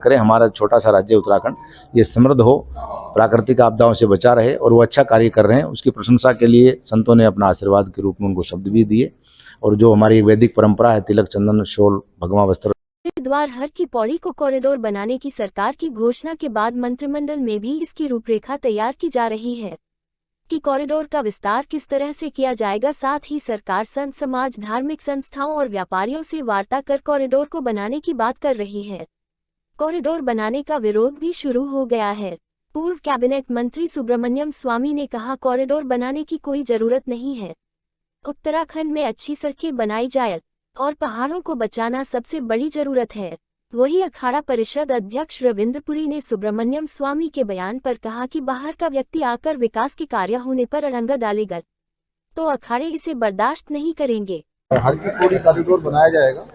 करें। हमारा छोटा सा राज्य उत्तराखंड ये समृद्ध हो, प्राकृतिक आपदाओं से बचा रहे, और वो अच्छा कार्य कर रहे हैं। उसकी प्रशंसा के लिए संतों ने अपना आशीर्वाद के रूप में उनको शब्द भी दिए। और जो हमारी वैदिक परंपरा है, तिलक, चंदन, शोल, भगवा वस्त्र। हरिद्वार हर की पौड़ी को कॉरिडोर बनाने की सरकार की घोषणा के बाद मंत्रिमंडल में भी इसकी रूपरेखा तैयार की जा रही है कि कॉरिडोर का विस्तार किस तरह से किया जाएगा। साथ ही सरकार संत समाज, धार्मिक संस्थाओं और व्यापारियों से वार्ता कर कॉरिडोर को बनाने की बात कर रही है। कॉरिडोर बनाने का विरोध भी शुरू हो गया है। पूर्व कैबिनेट मंत्री सुब्रमण्यम स्वामी ने कहा, कॉरिडोर बनाने की कोई जरूरत नहीं है। उत्तराखंड में अच्छी सड़कें बनाई जाए और पहाड़ों को बचाना सबसे बड़ी जरूरत है। वही अखाड़ा परिषद अध्यक्ष रविंद्रपुरी ने सुब्रमण्यम स्वामी के बयान पर कहा कि बाहर का व्यक्ति आकर विकास के कार्य होने पर अड़ंगा डालेगा तो अखाड़े इसे बर्दाश्त नहीं करेंगे। हर की पौड़ी कॉरिडोर बनाया जाएगा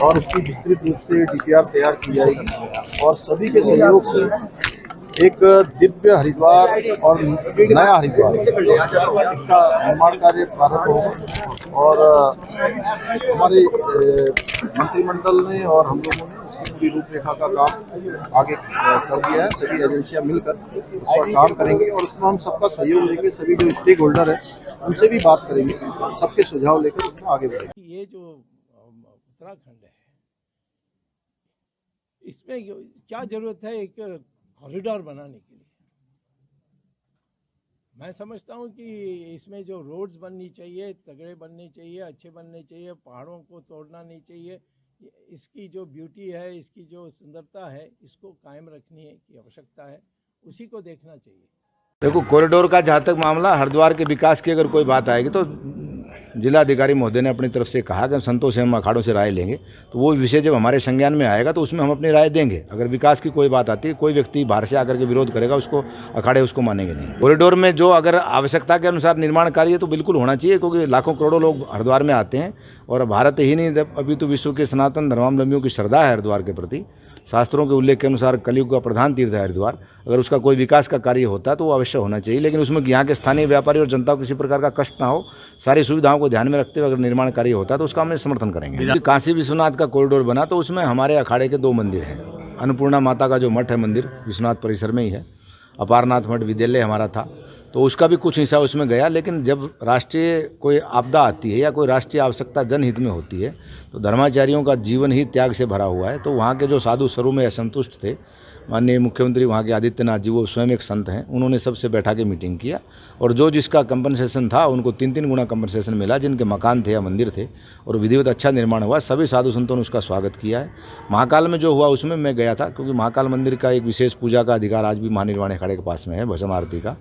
और इसकी विस्तृत रूप से डीपीआर तैयार की जाएगी और सभी के सहयोग से एक दिव्य हरिद्वार और नया हरिद्वार इसका निर्माण कार्य प्रारंभ होगा। और हमारे मंत्रिमंडल ने और हम लोगों ने उसकी पूरी रूपरेखा का काम आगे कर दिया है। सभी एजेंसियां मिलकर उस पर काम करेंगे और उसमें हम सबका सहयोग लेंगे। सभी जो स्टेक होल्डर है उनसे भी बात करेंगे, सबके सुझाव लेकर उसमें आगे बढ़ेंगे। ये जो उत्तराखंड है, इसमें क्या जरूरत है एक कॉरिडोर बनाने के लिए? मैं समझता हूँ कि इसमें जो रोड्स बननी चाहिए, तगड़े बनने चाहिए, अच्छे बनने चाहिए, पहाड़ों को तोड़ना नहीं चाहिए। इसकी जो ब्यूटी है, इसकी जो सुंदरता है, इसको कायम रखने की आवश्यकता है, उसी को देखना चाहिए। देखो, कॉरिडोर का जहाँ तक मामला, हरिद्वार के विकास की अगर कोई बात आएगी तो जिलाधिकारी महोदय ने अपनी तरफ से कहा कि संतों से हम अखाड़ों से राय लेंगे। तो वो विषय जब हमारे संज्ञान में आएगा तो उसमें हम अपनी राय देंगे। अगर विकास की कोई बात आती है, कोई व्यक्ति बाहर से आकर के विरोध करेगा, उसको अखाड़े उसको मानेंगे नहीं। कॉरिडोर में जो अगर आवश्यकता के अनुसार निर्माण कार्य तो बिल्कुल होना चाहिए, क्योंकि लाखों करोड़ों लोग हरिद्वार में आते हैं और भारत ही नहीं, अभी तो विश्व के सनातन धर्मावलंबियों की श्रद्धा है हरिद्वार के प्रति। शास्त्रों के उल्लेख के अनुसार कलयुग का प्रधान तीर्थ है हरिद्वार। अगर उसका कोई विकास का कार्य होता है तो वो अवश्य होना चाहिए, लेकिन उसमें यहाँ के स्थानीय व्यापारी और जनता को किसी प्रकार का कष्ट ना हो, सारी सुविधाओं को ध्यान में रखते हुए अगर निर्माण कार्य होता है तो उसका हम समर्थन करेंगे। काशी विश्वनाथ का कॉरिडोर बना तो उसमें हमारे अखाड़े के 2 मंदिर हैं। अन्नपूर्णा माता का जो मठ है, मंदिर विश्वनाथ परिसर में ही है। अपारनाथ मठ विद्यालय हमारा था, तो उसका भी कुछ हिस्सा उसमें गया। लेकिन जब राष्ट्रीय कोई आपदा आती है या कोई राष्ट्रीय आवश्यकता जनहित में होती है तो धर्माचार्यों का जीवन ही त्याग से भरा हुआ है। तो वहाँ के जो साधु स्वरूप में असंतुष्ट थे, माननीय मुख्यमंत्री वहाँ के आदित्यनाथ जी, वो स्वयं एक संत हैं, उन्होंने सबसे बैठा के मीटिंग किया और जो जिसका कंपनसेशन था उनको 3-3 गुना कंपनसेशन मिला, जिनके मकान थे या मंदिर थे, और विधिवत अच्छा निर्माण हुआ। सभी साधु संतों ने उसका स्वागत किया है। महाकाल में जो हुआ उसमें मैं गया था, क्योंकि महाकाल मंदिर का एक विशेष पूजा का अधिकार आज भी महानिर्वाण अखाड़े के पास में है, भस्म आरती का।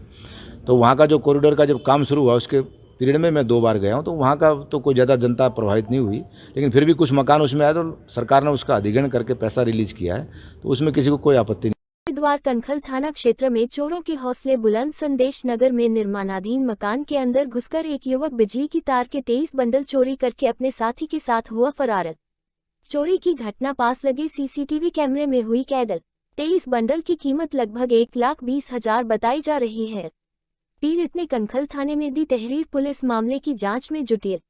तो वहाँ का जो कॉरिडोर का जब काम शुरू हुआ उसके पीरियड में मैं 2 बार गया हूँ, तो वहाँ का तो कोई ज़्यादा जनता प्रभावित नहीं हुई, लेकिन फिर भी कुछ मकान उसमें आया तो सरकार ने उसका अधिग्रहण करके पैसा रिलीज किया है, तो उसमें किसी को कोई आपत्ति नहीं। हरिद्वार कनखल थाना क्षेत्र में चोरों के हौसले बुलंद। संदेश नगर में निर्माणाधीन मकान के अंदर घुसकर एक युवक बिजली की तार के 23 बंडल चोरी करके अपने साथी के साथ हुआ फरार। चोरी की घटना पास लगे सीसीटीवी कैमरे में हुई कैद। 23 बंडल की कीमत लगभग 1,20,000 बताई जा रही है। पीड़ित ने कनखल थाने में दी तहरीर। पुलिस मामले की जांच में जुटी है।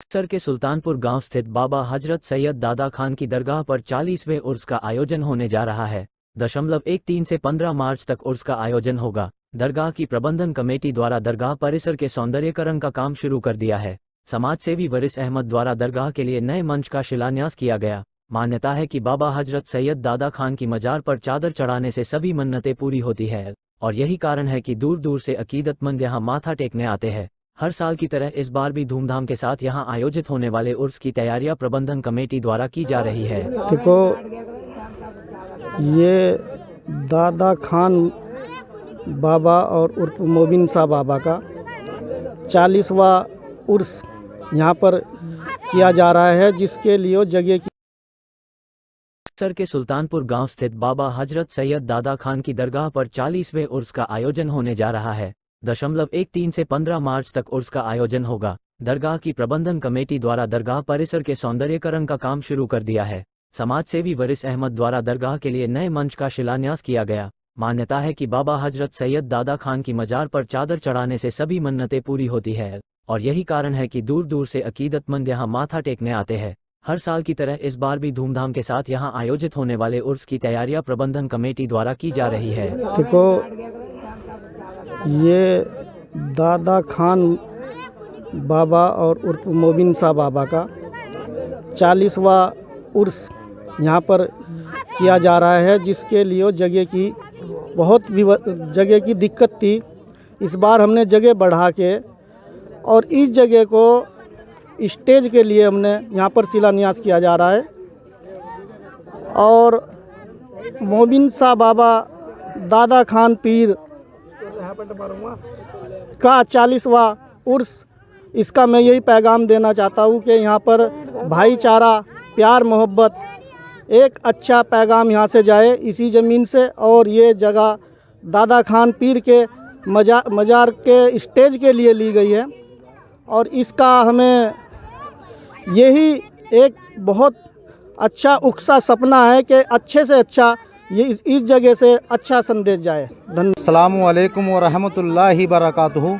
सर के सुल्तानपुर गांव स्थित बाबा हजरत सैयद दादा खान की दरगाह पर 40वें उर्स का आयोजन होने जा रहा है। 13 से 15 मार्च तक उर्स का आयोजन होगा। दरगाह की प्रबंधन कमेटी द्वारा दरगाह परिसर के सौंदर्यीकरण का काम शुरू कर दिया है। समाज सेवी वरिस अहमद द्वारा दरगाह के लिए नए मंच का शिलान्यास किया गया। मान्यता है कि बाबा हजरत सैयद दादा खान की मजार पर चादर चढ़ाने से सभी मन्नतें पूरी होती है और यही कारण है कि दूर दूर से अकीदतमंद यहाँ माथा टेकने आते हैं। हर साल की तरह इस बार भी धूमधाम के साथ यहां आयोजित होने वाले उर्स की तैयारियां प्रबंधन कमेटी द्वारा की जा रही है। देखो, ये दादा खान बाबा और उर्फ मोबिन शाह बाबा का 40वां उर्स यहाँ पर किया जा रहा है, जिसके लिए जगह की बक्सर के सुल्तानपुर गांव स्थित बाबा हजरत सैयद दादा खान की दरगाह पर 40वें उर्स का आयोजन होने जा रहा है। 13 से 15 मार्च तक उर्स का आयोजन होगा। दरगाह की प्रबंधन कमेटी द्वारा दरगाह परिसर के सौंदर्यीकरण का काम शुरू कर दिया है। समाज सेवी वरिस अहमद द्वारा दरगाह के लिए नए मंच का शिलान्यास किया गया। मान्यता है कि बाबा हजरत सैयद दादा खान की मजार पर चादर चढ़ाने से सभी मन्नतें पूरी होती है और यही कारण है कि दूर दूर से अकीदतमंद यहाँ माथा टेकने आते हैं। हर साल की तरह इस बार भी धूमधाम के साथ यहाँ आयोजित होने वाले उर्स की तैयारियां प्रबंधन कमेटी द्वारा की जा रही है। देखो, ये दादा खान बाबा और उर्फ मोबिन शाह बाबा का 40वां उर्स यहाँ पर किया जा रहा है, जिसके लिए जगह की बहुत जगह की दिक्कत थी। इस बार हमने जगह बढ़ा के और इस जगह को स्टेज के लिए हमने यहाँ पर शिलान्यास किया जा रहा है और मोबिन शाह बाबा दादा खान पीर का 40वां उर्स, इसका मैं यही पैगाम देना चाहता हूँ कि यहाँ पर भाईचारा, प्यार, मोहब्बत, एक अच्छा पैगाम यहाँ से जाए इसी ज़मीन से। और ये जगह दादा खान पीर के मजार के स्टेज के लिए ली गई है और इसका हमें यही एक बहुत अच्छा उक्सा सपना है कि अच्छे से अच्छा ये इस जगह से अच्छा संदेश जाए। धन्यवाद। अस्सलामु अलैकुम व रहमतुल्लाहि बरकातुहू।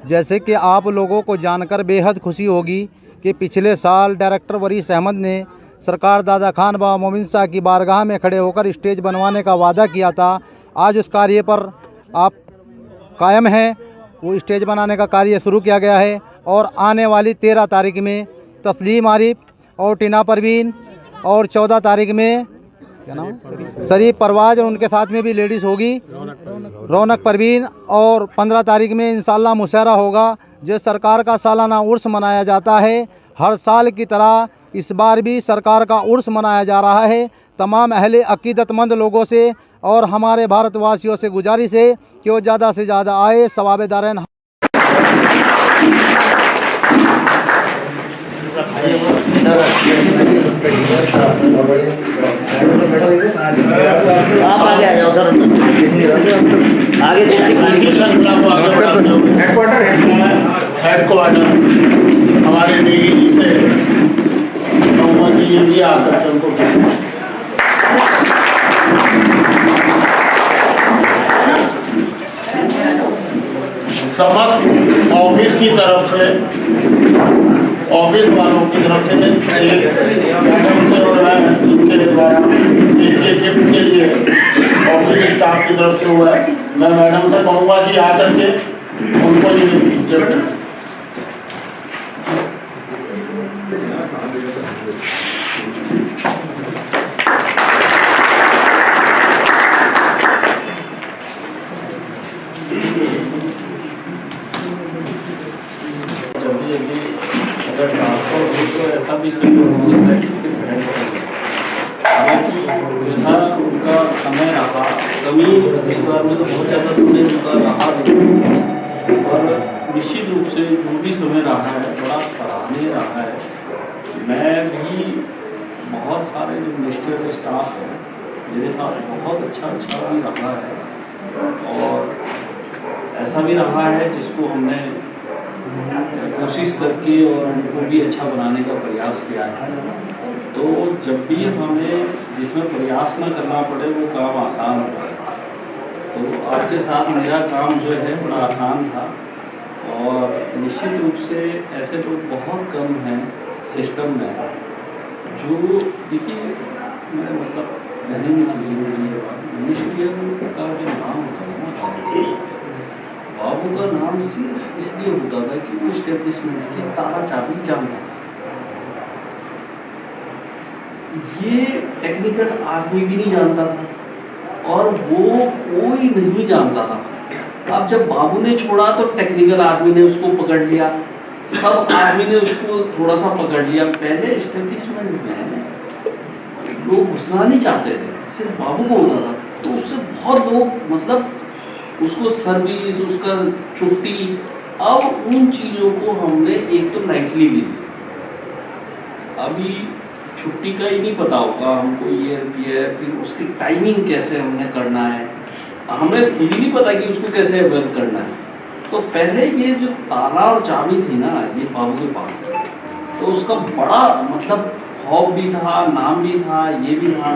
जैसे कि आप लोगों को जानकर बेहद खुशी होगी कि पिछले साल डायरेक्टर वरीस अहमद ने सरकार दादा खान बाबा मोमिन शाह की बारगाह में खड़े होकर स्टेज बनवाने का वादा किया था। आज उस कार्य पर आप कायम हैं। वो स्टेज बनाने का कार्य शुरू किया गया है और आने वाली 13 तारीख में तस्लीम आरिफ और टीना परवीन और 14 तारीख में क्या नाम शरीफ परवाज और उनके साथ में भी लेडीज़ होगी रौनक परवीन और 15 तारीख में इंशाल्लाह मुशहरा होगा। जो सरकार का सालाना उर्स मनाया जाता है, हर साल की तरह इस बार भी सरकार का उर्स मनाया जा रहा है। तमाम अहले अकीदतमंद लोगों से और हमारे भारतवासियों से गुजारिश है कि वो ज़्यादा से ज़्यादा आए, सवाब दारैन। आप आगे आ जाओ सर, आगे हेडक्वार्टर हमारे डीजी से ये भी आकर के उनको समस्त ऑफिस की तरफ से, ऑफिस वालों की तरफ से मैडम से और उनके द्वारा एक गिफ्ट के लिए ऑफिस स्टाफ की तरफ से हुआ है। मैं मैडम से कहूँगा कि आकर के उनको ये गिफ्ट अगर ट्रांसफर हो तो ऐसा भी सहयोग हो सकता है कि हालांकि जैसा उनका समय रहा, कमी इस बार में तो बहुत ज़्यादा समय उनका रहा नहीं, और निश्चित रूप से जो भी समय रहा है बड़ा सराहनीय रहा है। मैं भी बहुत सारे जो मिनिस्ट्रियल स्टाफ हैं मेरे साथ बहुत अच्छा भी रहा है और ऐसा भी रहा है जिसको हमने कोशिश करके और उनको भी अच्छा बनाने का प्रयास किया है। तो जब भी हमें जिसमें प्रयास ना करना पड़े वो काम आसान होता है। तो आपके साथ मेरा काम जो है बड़ा आसान था और निश्चित रूप से ऐसे लोग बहुत कम हैं सिस्टम में जो, देखिए मैं मतलब कहने में चली हुई मिनिस्ट्रियल का जो नाम होता है ना, बाबू का नाम सिर्फ इसलिए होता था कि वो इस्टेब्लिशमेंट की ताला चाबी जानता था। ये टेक्निकल आदमी भी नहीं जानता था और वो कोई नहीं जानता था। अब जब बाबू ने छोड़ा तो टेक्निकल आदमी ने उसको पकड़ लिया, सब आदमी ने उसको थोड़ा सा पकड़ लिया। पहले इस्टेब्लिशमेंट में लोग घुसना नहीं चाहते थे, सिर्फ बाबू को होता था। तो उससे बहुत लोग मतलब उसको सर्विस, उसका छुट्टी, अब उन चीज़ों को हमने एक तो लाइटली ली। अभी छुट्टी का ही नहीं पता होगा हमको, ये फिर उसकी टाइमिंग कैसे हमने करना है, हमें ये नहीं पता कि उसको कैसे अवेल करना है। तो पहले ये जो ताला और चाबी थी ना, ये बाबू के पास थी, तो उसका बड़ा मतलब खौफ भी था, नाम भी था, ये भी था।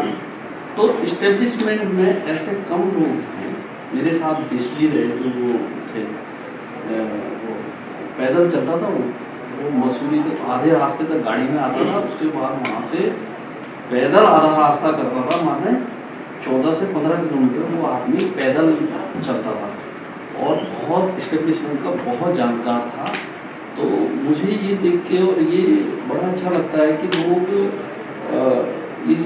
तो इस्टेब्लिशमेंट में ऐसे कम लोग हैं। मेरे साथ बिजली रहे जो वो थे, वो पैदल चलता था, वो मसूरी तक आधे रास्ते तक गाड़ी में आता था, उसके बाद वहाँ से पैदल आधा रास्ता करता था, माने 14 से 15 किलोमीटर वो आदमी पैदल चलता था और बहुत इस्टेब्लिशमेंट का बहुत जानकार था। तो मुझे ये देख के और ये बड़ा अच्छा लगता है कि लोग इस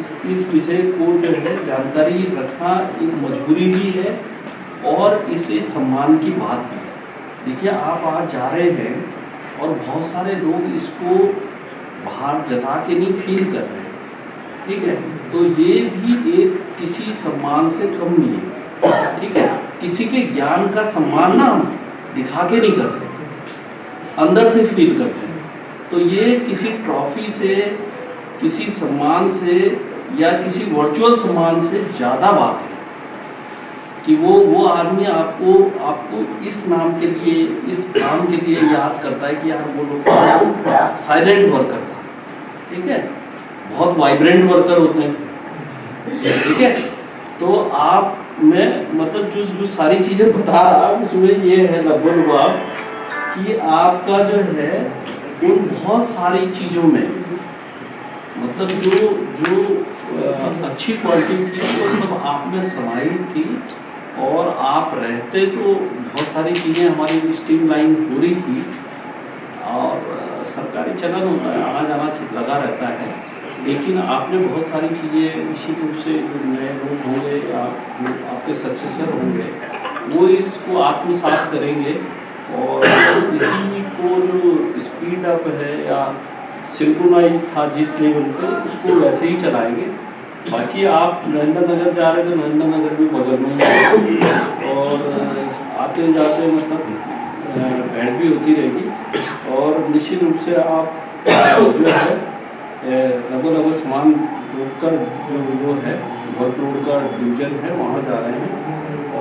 विषय को जो है जानकारी रखना एक मजबूरी भी है और इसे सम्मान की बात भी है। देखिए, आप आज जा रहे हैं और बहुत सारे लोग इसको बाहर जता के नहीं फील कर रहे हैं, ठीक है, तो ये भी एक किसी सम्मान से कम नहीं है, ठीक है। किसी के ज्ञान का सम्मान ना दिखा के नहीं करते, अंदर से फील करते हैं। तो ये किसी ट्रॉफी से, किसी सम्मान से या किसी वर्चुअल सम्मान से ज़्यादा बात है कि वो आदमी आपको इस नाम के लिए, इस काम के लिए याद करता है कि यार वो लोग साइलेंट वर्कर था, ठीक है, बहुत वाइब्रेंट वर्कर होते हैं, ठीक है। तो आप मैं मतलब जो सारी चीज़ें बता रहा उसमें ये है लगभग कि आपका जो है उन बहुत सारी चीज़ों में मतलब जो अच्छी क्वालिटी थी वो सब आप में समाई थी और आप रहते तो बहुत सारी चीज़ें हमारी स्ट्रीमलाइन हो रही थी। और सरकारी चलन होता है, आना जाना लगा रहता है, लेकिन आपने बहुत सारी चीज़ें निश्चित रूप से जो नए लोग होंगे या जो आपके सक्सेसर होंगे वो इसको आत्मसात करेंगे और इसी को जो स्पीड अप है या सिंक्रोनाइज था जिस लेवल पे उसको वैसे ही चलाएंगे। बाकी आप नरेंद्र नगर जा रहे थे, नरेंद्र नगर भी बगल में है और आते जाते मतलब भेंट भी होती रहेगी और निश्चित रूप से आप जो है लगभग सामान रोड का जो वो है वर्क रोड का डिवीजन है वहाँ जा रहे हैं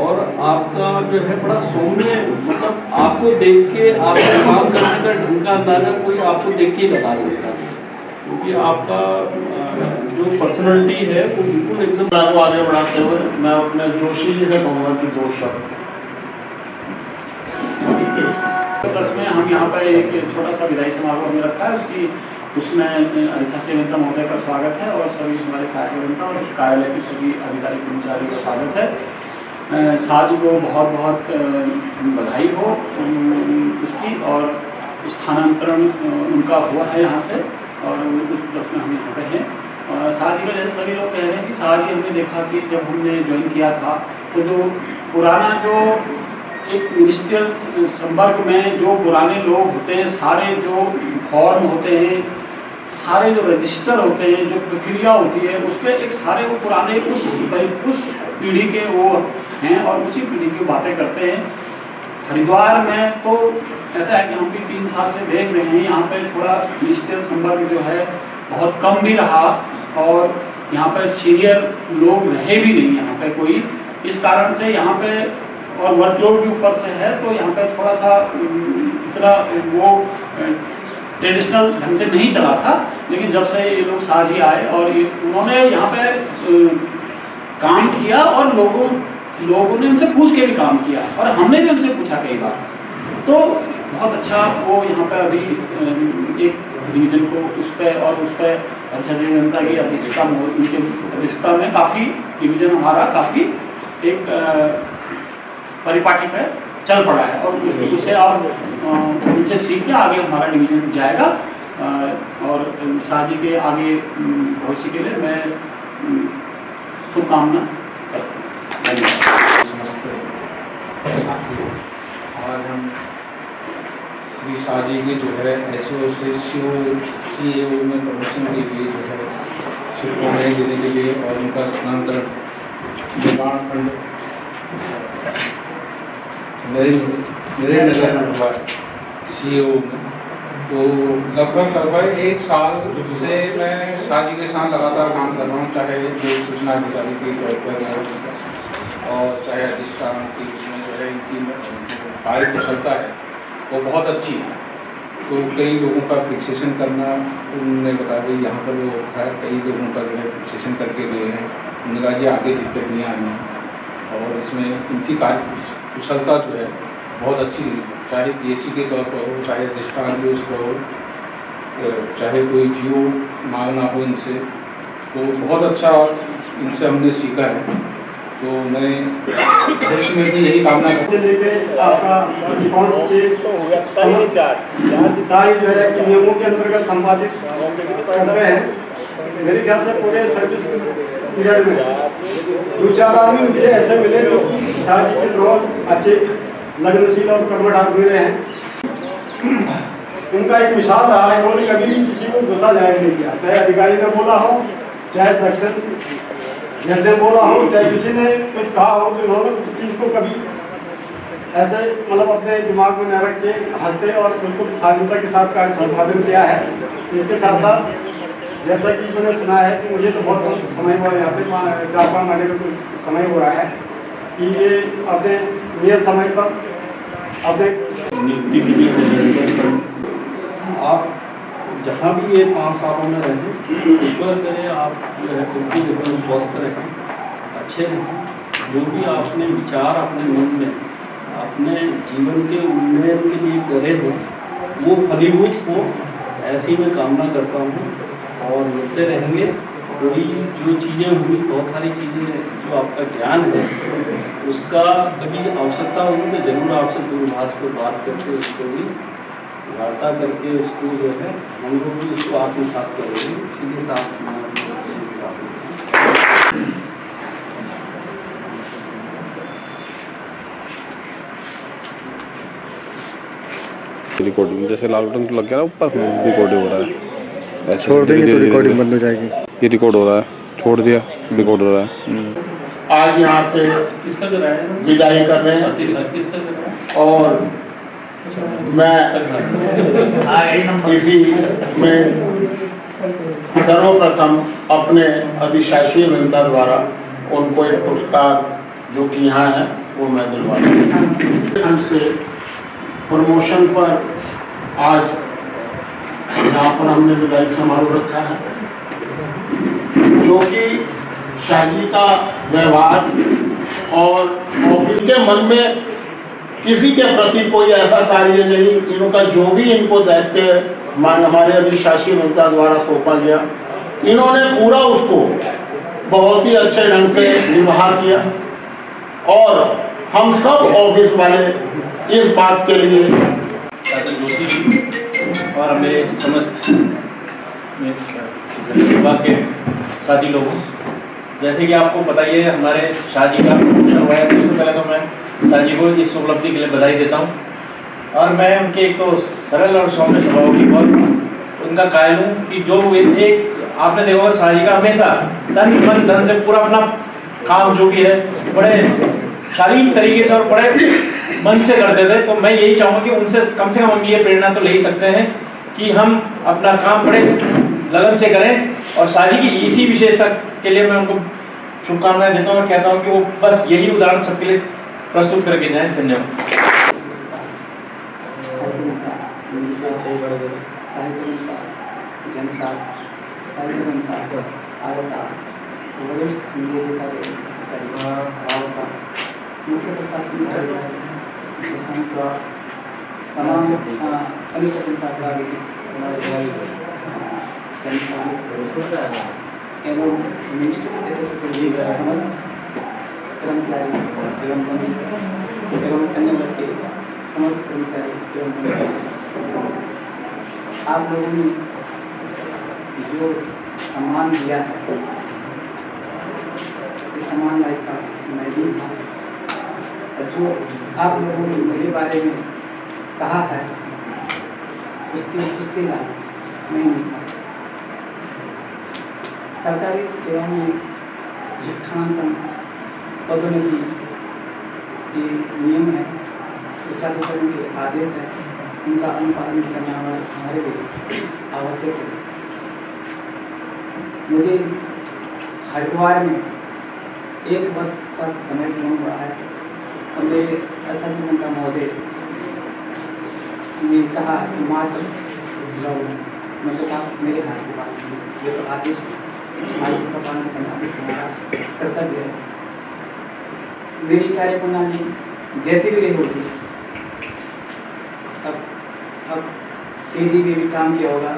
और आपका जो है बड़ा सौम्य मतलब आपको देख के आपका काम करने का ढंग का अंदाजा कोई आपको देख के ही बता सकता है, क्योंकि आपका जो पर्सनैलिटी है वो बिल्कुल एकदम। को आगे बढ़ाते हुए मैं अपने जोशी जी से कहूँगा कि 2 शब्द। में हम यहाँ पर एक छोटा सा विदाई समारोह हमने रखा है, उसमें अधिशासी अभियंता महोदय का स्वागत है और सभी हमारे सहायक अभियंता और कार्यालय के सभी अधिकारी कर्मचारियों का स्वागत है। साथ ही को बहुत बहुत बधाई हो इसकी और स्थानांतरण उनका हुआ है यहाँ से और उस प्रश्न हम यहाँ पे हैं। और साथ ही जैसे सभी लोग कह रहे हैं कि साथ ही हमने देखा कि जब हमने ज्वाइन किया था तो जो पुराना जो एक मिनिस्ट्रियल संपर्क में जो पुराने लोग होते हैं, सारे जो फॉर्म होते हैं, सारे जो रजिस्टर होते हैं, जो प्रक्रिया होती है उसके एक सारे वो पुराने उस पीढ़ी के वो हैं और उसी पीढ़ी की बातें करते हैं। हरिद्वार में तो ऐसा है कि हम भी 3 साल से देख रहे हैं यहाँ पे थोड़ा मिनिस्ट्रियल संपर्क जो है बहुत कम भी रहा और यहाँ पे सीनियर लोग रहे भी नहीं यहाँ पे कोई, इस कारण से यहाँ पे और वर्कलोड भी ऊपर से है तो यहाँ पे थोड़ा सा इतना वो ट्रेडिशनल ढंग से नहीं चला था। लेकिन जब से ये लोग साथ ही आए और उन्होंने यहाँ पे काम किया और लोगों ने उनसे पूछ के भी काम किया और हमने भी उनसे पूछा कई बार, तो बहुत अच्छा वो यहाँ पे अभी एक डिवीजन को उस पर और उस पर अच्छा से जनता की अध्यक्षता में उनके अध्यक्षता में काफ़ी डिवीजन हमारा काफ़ी एक परिपाटी पे चल पड़ा है और उसे और उनसे सीख के आगे हमारा डिवीजन जाएगा और साजी के आगे भविष्य के लिए मैं शुभकामना करता हूँ। आज हम श्री साजी के जो है SO से CEO में प्रमोशन के लिए जो है शुभकामनाएं देने के लिए और उनका स्थानांतरण निर्माण खंड नरेंद्र नगर CEO में तो लगभग 1 साल से मैं शाह जी के साथ लगातार काम कर रहा हूँ, चाहे जो सूचना अधिकारी की तौर पर और चाहे अधिष्ठान की उसमें जो है इनकी कार्य कुशलता है वो बहुत अच्छी है। तो कई लोगों का फिक्सेशन करना उन्होंने बताया कि यहाँ पर वो है, कई लोगों का जो है फिक्सेशन करके गए हैं, उन्होंने कहा जी आगे दिक्कत नहीं आनी है। और इसमें इनकी कार्य कुशलता जो है बहुत अच्छी है, चाहे PSC के तौर पर हो, चाहे अधिष्ठान भी उस पर हो, चाहे कोई जियो मांगना हो इनसे, तो बहुत अच्छा इनसे हमने सीखा है। तो मैं भविष्य में भी यही कामना से लेके आपका अकाउंट्स के समस्त कार्य जो है कि नियमों के अंतर्गत संपादित करते हैं। मेरे ख्याल से पूरे सर्विस पीरियड में 2-4 आदमी मुझे ऐसे मिले जो कि शाह जी के बहुत अच्छे लगनशील और कर्मठ आदमी रहे हैं। उनका एक मिसाल रहा है, उन्होंने कभी भी किसी को गुस्सा जाहिर नहीं किया, चाहे अधिकारी ने बोला हो, चाहे सेक्शन हेड ने बोला हो, चाहे किसी ने कुछ कहा हो, तो उन्होंने उस चीज़ को कभी ऐसे मतलब अपने दिमाग में न रख के हंसते और बिल्कुल शालीनता के साथ कार्य संपादन किया है। इसके साथ साथ जैसा कि मैंने सुना है कि मुझे तो बहुत कम समय हुआ, यहाँ पे 4-5 महीने का कुछ समय हो रहा है कि ये अपने नियत समय पर अपने आप जहाँ भी ये 5 सालों में रहें, ईश्वर करे आप जो है बिल्कुल एकदम स्वस्थ रहें, अच्छे रहें। जो भी आपने विचार अपने मन में अपने जीवन के उन्नयन के लिए करे हो वो फलीभूत हो, ऐसी मैं कामना करता हूँ और मिलते रहेंगे। थोड़ी जो चीज़ें हुई, बहुत सारी चीज़ें जो आपका ज्ञान है उसका कभी आवश्यकता होगी तो ज़रूर आपसे दूरभाष पर बात करके उसको भी वार्ता करके उसको जो है हम लोग भी उसको आत्मसात करेंगे। सीधे साथ रिकॉर्डिंग जैसे लॉकडाउन लग गया ना, ऊपर रिकॉर्डिंग हो रहा है, छोड़ देंगे तो रिकॉर्डिंग बंद हो जाएगी। ये रिकॉर्ड हो रहा है, छोड़ दिया रिकॉर्ड हो रहा है। आज यहाँ से विदाई कर रहे हैं और मैं इसी में सर्वप्रथम अपने अधिशासी अभियंता द्वारा उनको एक पुरस्कार जो कि यहाँ है वो मैं दिलवा रहा हूँ। से प्रमोशन पर आज यहाँ पर हमने विदाई समारोह रखा है, जो कि शाह जी का व्यवहार और इनके मन में किसी के प्रति कोई ऐसा कार्य नहीं, इनका जो भी इनको दायित्व हमारे अधिशासी अभियंता द्वारा सौंपा गया, इन्होंने पूरा उसको बहुत ही अच्छे ढंग से निर्वाह किया और हम सब ऑफिस वाले इस बात के लिए जोशी जी और मेरे समस्त विभाग के साथी लोगों, जैसे कि आपको पता ही है हमारे शाह जी का प्रमोशन हुआ है। सबसे पहले तो मैं शाह जी को इस उपलब्धि के लिए बधाई देता हूँ और मैं उनके एक तो सरल और सौम्य स्वभाव की बहुत उनका कायल हूँ कि जो एक आपने देखा होगा शाह जी का हमेशा तन मन धन से पूरा अपना काम जो भी है बड़े शालीन तरीके से और बड़े मन से करते थे। तो मैं यही चाहूँगा कि उनसे कम से कम हम ये प्रेरणा तो ले ही सकते हैं कि हम अपना काम बड़े लगन से करें और शाह जी की इसी विशेषता के लिए मैं उनको शुभकामनाएं देता हूँ और कहता हूँ कि वो बस यही उदाहरण सबके लिए प्रस्तुत करके जाएं। धन्यवाद। मुख्य प्रशासन तमाम कनिष्ठ अधिकारी एवं मिनिस्टर समस्त कर्मचारी एवं अन्य वर्ग के समस्त कर्मचारी एवं आप लोगों ने जो सम्मान दिया है, इस सम्मान लायक का मैं भी जो आप लोगों ने मेरे बारे में कहा है उसके लायक मैं नहीं था। सरकारी सेवा में स्थानांतरण पदोन्नति के नियम है, चालू करने के आदेश है उनका अनुपालन करना हमारे लिए आवश्यक है। मुझे हरिद्वार में 1 वर्ष का समय पूर्ण हुआ है और मेरे एसएससी मंत्री महोदय ने कहा कि मात्र मतलब आप मेरे हाथ की बात कीजिए, ये तो आदेश का पालन करना भी हमारा कर्तव्य है। मेरी कार्यप्रणाली जैसी भी रही होगी, अब तेजी में भी काम किया होगा,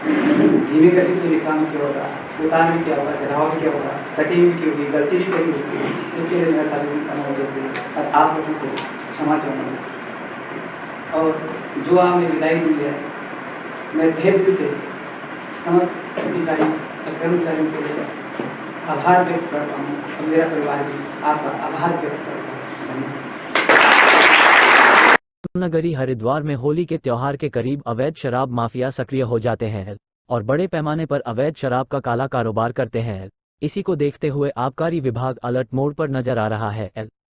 धीमी गति से भी काम किया होगा, उतार भी किया होगा, चढ़ाव भी किया होगा, कटिंग भी की होगी, गलती भी करी होगी। उसके लिए मेरा सार्वजनिक अनुरोध से और आप लोगों से क्षमा चाहूँगा। और जो आपने विदाई दी है, मैं तहे दिल से समस्त अधिकारी और कर्मचारियों के लिए आभार व्यक्त करता हूँ और मेरा परिवार भी आपका आभार व्यक्त करता हूँ। धन्यवाद। नगरी हरिद्वार में होली के त्योहार के करीब अवैध शराब माफिया सक्रिय हो जाते हैं और बड़े पैमाने पर अवैध शराब का काला कारोबार करते हैं। इसी को देखते हुए आबकारी विभाग अलर्ट मोड पर नजर आ रहा है।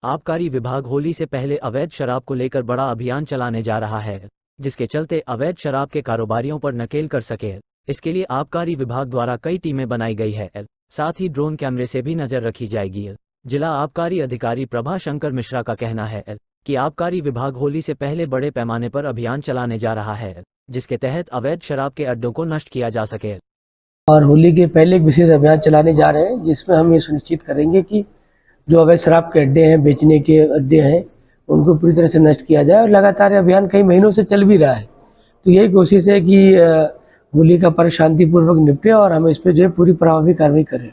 आबकारी विभाग होली से पहले अवैध शराब को लेकर बड़ा अभियान चलाने जा रहा है, जिसके चलते अवैध शराब के कारोबारियों पर नकेल कर सके। इसके लिए आबकारी विभाग द्वारा कई टीमें बनाई गई है, साथ ही ड्रोन कैमरे से भी नजर रखी जाएगी। जिला आबकारी अधिकारी प्रभा शंकर मिश्रा का कहना है कि आबकारी विभाग होली से पहले बड़े पैमाने पर अभियान चलाने जा रहा है, जिसके तहत अवैध शराब के अड्डों को नष्ट किया जा सके। और होली के पहले एक विशेष अभियान चलाने जा रहे हैं, जिसमें हम ये सुनिश्चित करेंगे कि जो अवैध शराब के अड्डे हैं, बेचने के अड्डे हैं, उनको पूरी तरह से नष्ट किया जाए। और लगातार अभियान कई महीनों से चल भी रहा है, तो यही कोशिश है कि होली का पर्व शांतिपूर्वक निपटे और हम इस पर जो है पूरी प्रभावी कार्रवाई करें।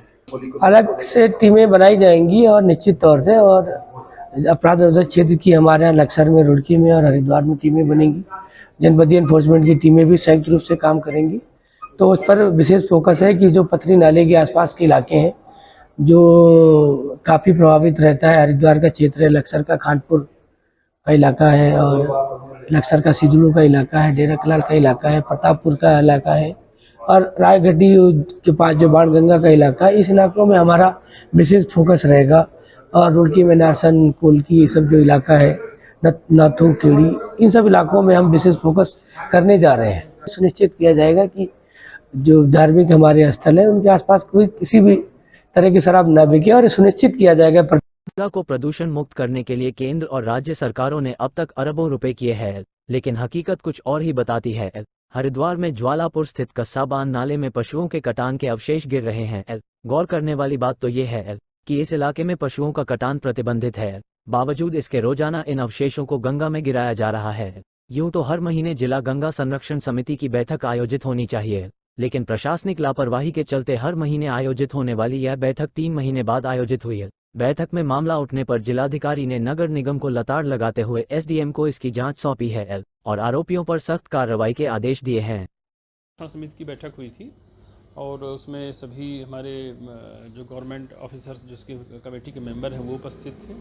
अलग से टीमें बनाई जाएंगी और निश्चित तौर से, और अपराध निरोधक क्षेत्र की हमारे यहाँ लक्सर में, रुड़की में और हरिद्वार में टीमें बनेंगी। जनपदीय एनफोर्समेंट की टीमें भी संयुक्त रूप से काम करेंगी। तो उस पर विशेष फोकस है कि जो पथरी नाले के आसपास के इलाके हैं, जो काफ़ी प्रभावित रहता है, हरिद्वार का क्षेत्र है, लक्सर का खानपुर का इलाका है, और लक्सर का सिदड़ू का इलाका है, डेरा कलाल का इलाका है, प्रतापपुर का इलाका है, और रायगढ़ी के पास जो बाणगंगा का इलाका है, इस इलाकों में हमारा विशेष फोकस रहेगा। और रुड़की में नारसन, कोलकी, ये सब जो इलाका है, नाथू, खेड़ी, इन सब इलाकों में हम विशेष फोकस करने जा रहे हैं। सुनिश्चित किया जाएगा कि जो धार्मिक हमारे स्थल है, उनके आसपास कोई किसी भी तरह की शराब न बिके, और सुनिश्चित किया जाएगा जिला को प्रदूषण मुक्त करने के लिए केंद्र और राज्य सरकारों ने अब तक अरबों रुपए किए हैं, लेकिन हकीकत कुछ और ही बताती है। हरिद्वार में ज्वालापुर स्थित कस्साबान नाले में पशुओं के कटान के अवशेष गिर रहे हैं। गौर करने वाली बात तो ये है कि इस इलाके में पशुओं का कटान प्रतिबंधित है, बावजूद इसके रोजाना इन अवशेषों को गंगा में गिराया जा रहा है। यूं तो हर महीने जिला गंगा संरक्षण समिति की बैठक आयोजित होनी चाहिए, लेकिन प्रशासनिक लापरवाही के चलते हर महीने आयोजित होने वाली यह बैठक 3 महीने बाद आयोजित हुई है। बैठक में मामला उठने पर जिलाधिकारी ने नगर निगम को लताड़ लगाते हुए एसडीएम को इसकी जांच सौंपी है और आरोपियों पर सख्त कार्रवाई के आदेश दिए हैं। समिति की बैठक हुई थी और उसमें सभी हमारे जो गवर्नमेंट ऑफिसर्स जिसकी कमेटी के मेंबर हैं वो उपस्थित थे,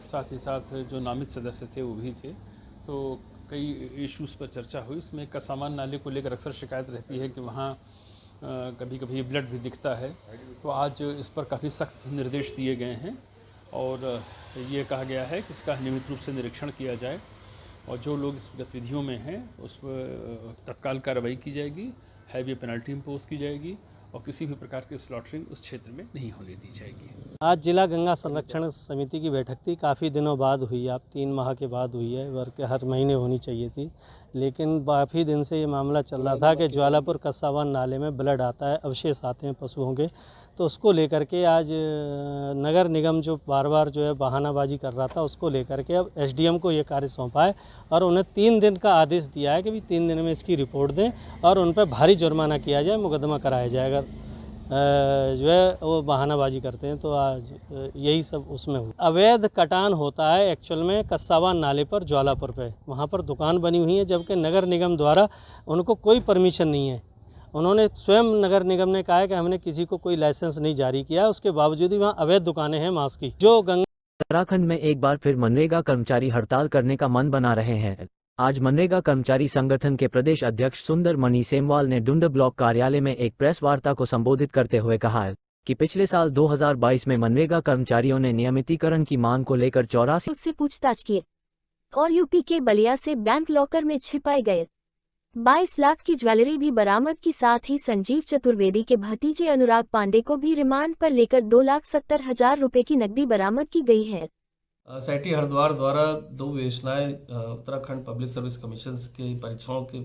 साथ ही साथ जो नामित सदस्य थे वो भी थे। तो कई इश्यूज़ पर चर्चा हुई। इसमें कस्साबान नाले को लेकर अक्सर शिकायत रहती है कि वहाँ कभी कभी ब्लड भी दिखता है, तो आज इस पर काफ़ी सख्त निर्देश दिए गए हैं और ये कहा गया है कि इसका नियमित रूप से निरीक्षण किया जाए और जो लोग इस गतिविधियों में हैं उस पर तत्काल कार्रवाई की जाएगी, हैवी पेनल्टी इम्पोज की जाएगी और किसी भी प्रकार की स्लॉटरिंग उस क्षेत्र में नहीं होने दी जाएगी। आज जिला गंगा संरक्षण समिति की बैठक थी, काफ़ी दिनों बाद हुई, आप 3 माह के बाद हुई है, वर्ष हर महीने होनी चाहिए थी, लेकिन काफ़ी दिन से ये मामला चल रहा था कि ज्वालापुर कस्साबान नाले में ब्लड आता है, अवशेष आते हैं पशुओं के, तो उसको लेकर के आज नगर निगम जो बार बार जो है बहानाबाजी कर रहा था, उसको लेकर के अब एसडीएम को ये कार्य सौंपा है और उन्हें 3 दिन का आदेश दिया है कि भी 3 दिन में इसकी रिपोर्ट दें और उन पर भारी जुर्माना किया जाए, मुकदमा कराया जाएगा। जो है वो बहानाबाजी करते हैं, तो आज यही सब उसमें हुआ। अवैध कटान होता है एक्चुअल में कस्साबान नाले पर, ज्वालापुर पे, वहाँ पर दुकान बनी हुई है, जबकि नगर निगम द्वारा उनको कोई परमिशन नहीं है। उन्होंने स्वयं नगर निगम ने कहा है कि हमने किसी को कोई लाइसेंस नहीं जारी किया, उसके बावजूद ही वहाँ अवैध दुकानें हैं मांस की। जो उत्तराखंड में एक बार फिर मनरेगा कर्मचारी हड़ताल करने का मन बना रहे हैं। आज मनरेगा कर्मचारी संगठन के प्रदेश अध्यक्ष सुंदर मणि सेमवाल ने डुंड ब्लॉक कार्यालय में एक प्रेस वार्ता को संबोधित करते हुए कहा कि पिछले साल 2022 में मनरेगा कर्मचारियों ने नियमितीकरण की मांग को लेकर 84 उससे पूछताछ की। और यूपी के बलिया से बैंक लॉकर में छिपाए गए 22 लाख की ज्वेलरी भी बरामद की। साथ ही संजीव चतुर्वेदी के भतीजे अनुराग पांडे को भी रिमांड पर लेकर 2,70,000 रुपए की नकदी बरामद की गई है। सैटी हरिद्वार द्वारा 2 योजनाएं उत्तराखंड पब्लिक सर्विस कमीशन की परीक्षाओं के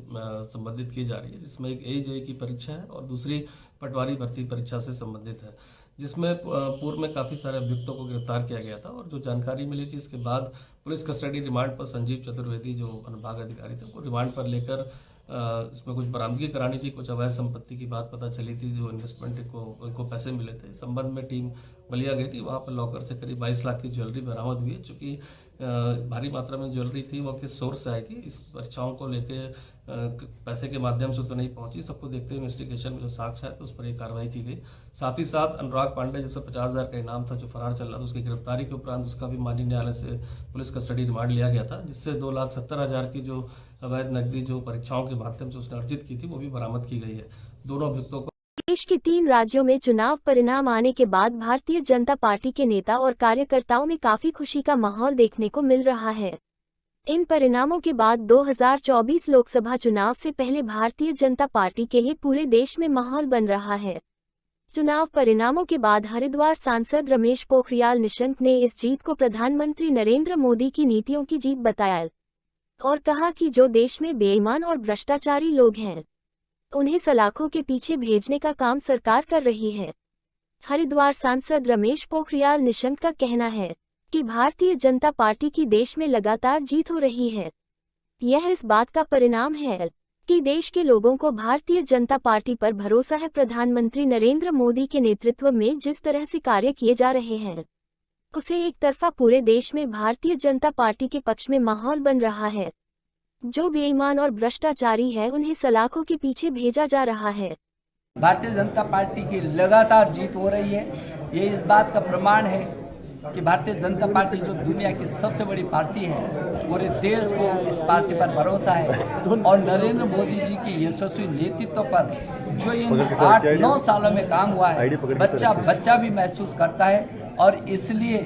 संबंधित की जा रही है, जिसमें एक AJE की परीक्षा है और दूसरी पटवारी भर्ती परीक्षा से संबंधित है, जिसमें पूर्व में काफ़ी सारे अभियुक्तों को गिरफ्तार किया गया था। और जो जानकारी मिली थी इसके बाद पुलिस कस्टडी रिमांड पर संजीव चतुर्वेदी जो अनुभाग अधिकारी थे उनको रिमांड पर लेकर इसमें कुछ बरामदगी करानी थी। कुछ अवैध संपत्ति की बात पता चली थी, जो इन्वेस्टमेंट को उनको पैसे मिले थे। इस संबंध में टीम बलिया गई थी, वहाँ पर लॉकर से करीब 22 लाख की ज्वेलरी बरामद हुई है। चूँकि भारी मात्रा में ज्वेलरी थी, वो किस सोर्स से आई थी, इस परीक्षाओं को लेके पैसे के माध्यम से तो नहीं पहुंची। सबको देखते हुए इन्वेस्टिगेशन में जो साक्ष्य है तो उस पर एक कार्रवाई की गई। साथ ही साथ अनुराग पांडे जिस पर 50,000 का इनाम था, जो फरार चल रहा था, उसकी गिरफ्तारी के उपरांत उसका भी माननीय न्यायालय से पुलिस कस्टडी रिमांड लिया गया था, जिससे 2,70,000 की जो अवैध नकदी जो परीक्षाओं के माध्यम से उसने अर्जित की थी वो भी बरामद की गई है। दोनों अभियुक्तों को देश के 3 राज्यों में चुनाव परिणाम आने के बाद भारतीय जनता पार्टी के नेता और कार्यकर्ताओं में काफी खुशी का माहौल देखने को मिल रहा है। इन परिणामों के बाद 2024 लोकसभा चुनाव से पहले भारतीय जनता पार्टी के लिए पूरे देश में माहौल बन रहा है। चुनाव परिणामों के बाद हरिद्वार सांसद रमेश पोखरियाल निशंक ने इस जीत को प्रधानमंत्री नरेंद्र मोदी की नीतियों की जीत बताया और कहा कि जो देश में बेईमान और भ्रष्टाचारी लोग हैं उन्हें सलाखों के पीछे भेजने का काम सरकार कर रही है। हरिद्वार सांसद रमेश पोखरियाल निशंक का कहना है कि भारतीय जनता पार्टी की देश में लगातार जीत हो रही है। यह इस बात का परिणाम है कि देश के लोगों को भारतीय जनता पार्टी पर भरोसा है। प्रधानमंत्री नरेंद्र मोदी के नेतृत्व में जिस तरह से कार्य किए जा रहे हैं उसे एक तरफा पूरे देश में भारतीय जनता पार्टी के पक्ष में माहौल बन रहा है। जो बेईमान और भ्रष्टाचारी है उन्हें सलाखों के पीछे भेजा जा रहा है। भारतीय जनता पार्टी की लगातार जीत हो रही है। ये इस बात का प्रमाण है कि भारतीय जनता पार्टी जो दुनिया की सबसे बड़ी पार्टी है, पूरे देश को इस पार्टी पर भरोसा है और नरेंद्र मोदी जी की यशस्वी नेतृत्व पर जो इन 8-9 सालों में काम हुआ है बच्चा भी महसूस करता है और इसलिए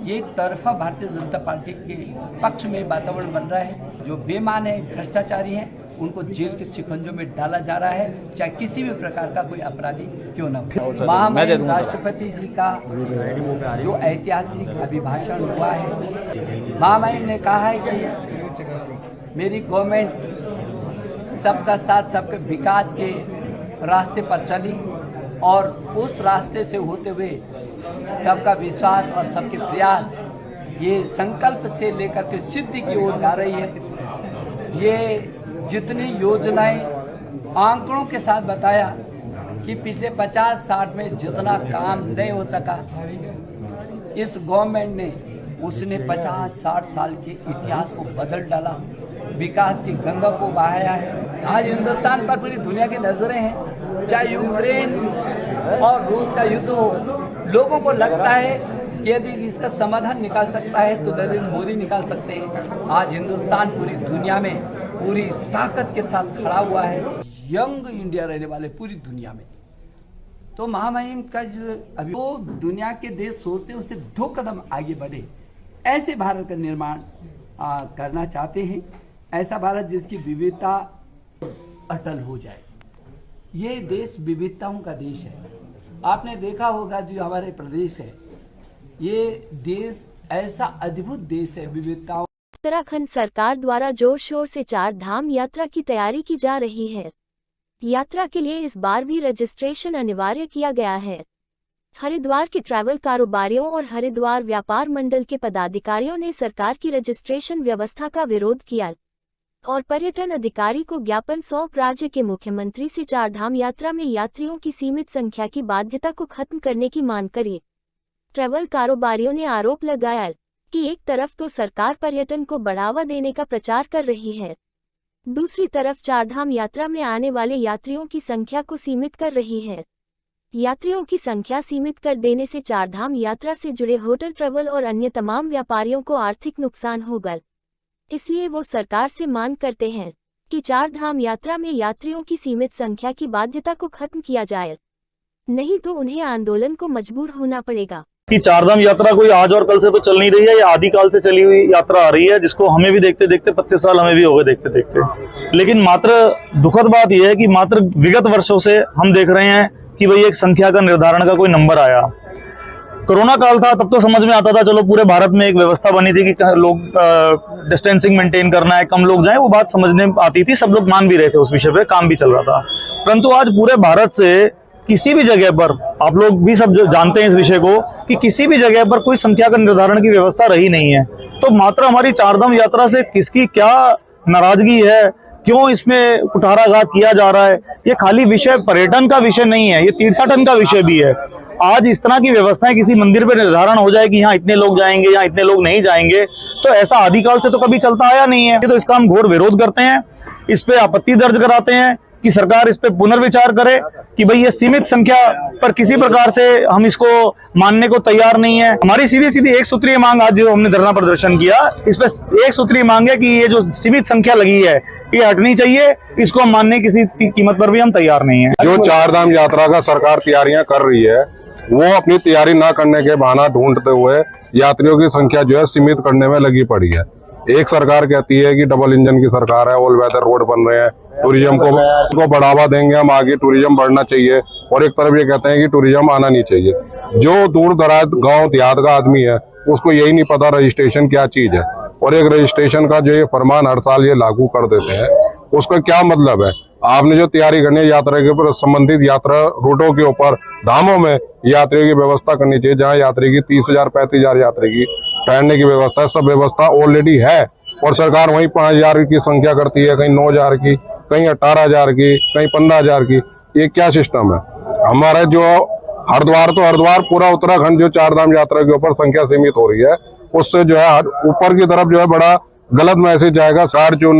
ये तरफा भारतीय जनता पार्टी के पक्ष में वातावरण बन रहा है। जो बेईमान है, भ्रष्टाचारी हैं, उनको जेल के शिकंजों में डाला जा रहा है, चाहे किसी भी प्रकार का कोई अपराधी क्यों न हो। महामहिम राष्ट्रपति जी का जो ऐतिहासिक अभिभाषण हुआ है, महामहिम ने कहा है कि मेरी गवर्नमेंट सबका साथ सबके विकास के रास्ते पर चली और उस रास्ते से होते हुए सबका विश्वास और सबके प्रयास ये संकल्प से लेकर के सिद्धि की ओर जा रही है। ये जितनी योजनाएं आंकड़ों के साथ बताया कि पिछले 50-60 में जितना काम नहीं हो सका, इस गवर्नमेंट ने उसने 50-60 साल के इतिहास को बदल डाला, विकास की गंगा को बहाया है। आज हिंदुस्तान पर पूरी दुनिया की नजरें हैं, चाहे यूक्रेन और रूस का युद्ध हो। लोगों को लगता है कि यदि इसका समाधान निकाल सकता है तो नरेंद्र मोदी निकाल सकते हैं। आज हिंदुस्तान पूरी दुनिया में पूरी ताकत के साथ खड़ा हुआ है, यंग इंडिया रहने वाले पूरी दुनिया में। तो महामहिम का जो अभी वो दुनिया के देश सोचते हैं उससे 2 कदम आगे बढ़े, ऐसे भारत का निर्माण करना चाहते हैं। ऐसा भारत जिसकी विविधता अटल हो जाए। ये देश विविधताओं का देश है। आपने देखा होगा जो हमारे प्रदेश है, ये देश ऐसा अद्भुत देश है विविधताओं। उत्तराखंड सरकार द्वारा जोर शोर से 4 धाम यात्रा की तैयारी की जा रही है। यात्रा के लिए इस बार भी रजिस्ट्रेशन अनिवार्य किया गया है। हरिद्वार के ट्रैवल कारोबारियों और हरिद्वार व्यापार मंडल के पदाधिकारियों ने सरकार की रजिस्ट्रेशन व्यवस्था का विरोध किया और पर्यटन अधिकारी को ज्ञापन सौंप राज्य के मुख्यमंत्री से 4 धाम यात्रा में यात्रियों की सीमित संख्या की बाध्यता को खत्म करने की मांग करी। ट्रैवल कारोबारियों ने आरोप लगाया कि एक तरफ तो सरकार पर्यटन को बढ़ावा देने का प्रचार कर रही है, दूसरी तरफ 4 धाम यात्रा में आने वाले यात्रियों की संख्या को सीमित कर रही है। यात्रियों की संख्या सीमित कर देने से 4 धाम यात्रा से जुड़े होटल, ट्रैवल और अन्य तमाम व्यापारियों को आर्थिक नुकसान होगा। इसलिए वो सरकार से मांग करते हैं कि 4 धाम यात्रा में यात्रियों की सीमित संख्या की बाध्यता को खत्म किया जाए, नहीं तो उन्हें आंदोलन को मजबूर होना पड़ेगा। कि चारधाम यात्रा कोई आज और कल से तो चल नहीं रही है, ये आदिकाल से चली हुई यात्रा आ रही है, जिसको हमें भी देखते देखते 25 साल हमें भी हो गए देखते देखते। लेकिन मात्र दुखद बात यह है कि मात्र विगत वर्षों से हम देख रहे हैं कि भाई एक संख्या का निर्धारण का कोई नंबर आया। कोरोना काल था तब तो समझ में आता था, चलो पूरे भारत में एक व्यवस्था बनी थी कि लोग डिस्टेंसिंग मेंटेन करना है, कम लोग जाएं, वो बात समझने में आती थी, सब लोग मान भी रहे थे, उस विषय पे काम भी चल रहा था। परंतु आज पूरे भारत से किसी भी जगह पर, आप लोग भी सब जानते हैं इस विषय को, कि किसी भी जगह पर कोई संख्या का निर्धारण की व्यवस्था रही नहीं है। तो मात्र हमारी चारधाम यात्रा से किसकी क्या नाराजगी है, क्यों इसमें कुठाराघात किया जा रहा है, ये खाली विषय पर्यटन का विषय नहीं है, ये तीर्थाटन का विषय भी है। आज इस तरह की व्यवस्थाएं किसी मंदिर पर निर्धारण हो जाए कि यहाँ इतने लोग जाएंगे, यहाँ इतने लोग नहीं जाएंगे, तो ऐसा आदिकाल से तो कभी चलता आया नहीं है। तो इसका हम घोर विरोध करते हैं, इस पे आपत्ति दर्ज कराते हैं कि सरकार इस पे पुनर्विचार करे कि भाई ये सीमित संख्या पर किसी प्रकार से हम इसको मानने को तैयार नहीं है। हमारी सीधी सीधी एक सूत्रीय मांग, आज जो हमने धरना प्रदर्शन किया, इस पे एक सूत्रीय मांग है कि ये जो सीमित संख्या लगी है ये हटनी चाहिए, इसको हम मानने किसी कीमत पर भी हम तैयार नहीं है। जो चारधाम यात्रा का सरकार तैयारियां कर रही है, वो अपनी तैयारी ना करने के बहाना ढूंढते हुए यात्रियों की संख्या जो है सीमित करने में लगी पड़ी है। एक सरकार कहती है कि डबल इंजन की सरकार है, ऑल वेदर रोड बन रहे हैं, टूरिज्म को बढ़ावा देंगे हम, आगे टूरिज्म बढ़ना चाहिए, और एक तरफ ये कहते हैं कि टूरिज्म आना नहीं चाहिए। जो दूर दराज गांव देहात का आदमी है उसको यही नहीं पता रजिस्ट्रेशन क्या चीज है, और एक रजिस्ट्रेशन का जो ये फरमान हर साल ये लागू कर देते हैं, उसका क्या मतलब है। आपने जो तैयारी करनी है यात्रा के ऊपर, संबंधित यात्रा रूटों के ऊपर धामों में यात्रियों की व्यवस्था करनी चाहिए, जहाँ यात्री की 30,000 35,000 यात्री की ठहरने की व्यवस्था है, सब व्यवस्था ऑलरेडी है, और सरकार वहीं 5,000 की संख्या करती है, कहीं 9,000 की, कहीं 18,000 की, कहीं 15,000 की। ये क्या सिस्टम है हमारा? जो हरिद्वार पूरा उत्तराखंड जो चारधाम यात्रा के ऊपर संख्या सीमित हो रही है, उससे जो है ऊपर की तरफ जो है बड़ा गलत मैसेज जाएगा। सरकार जो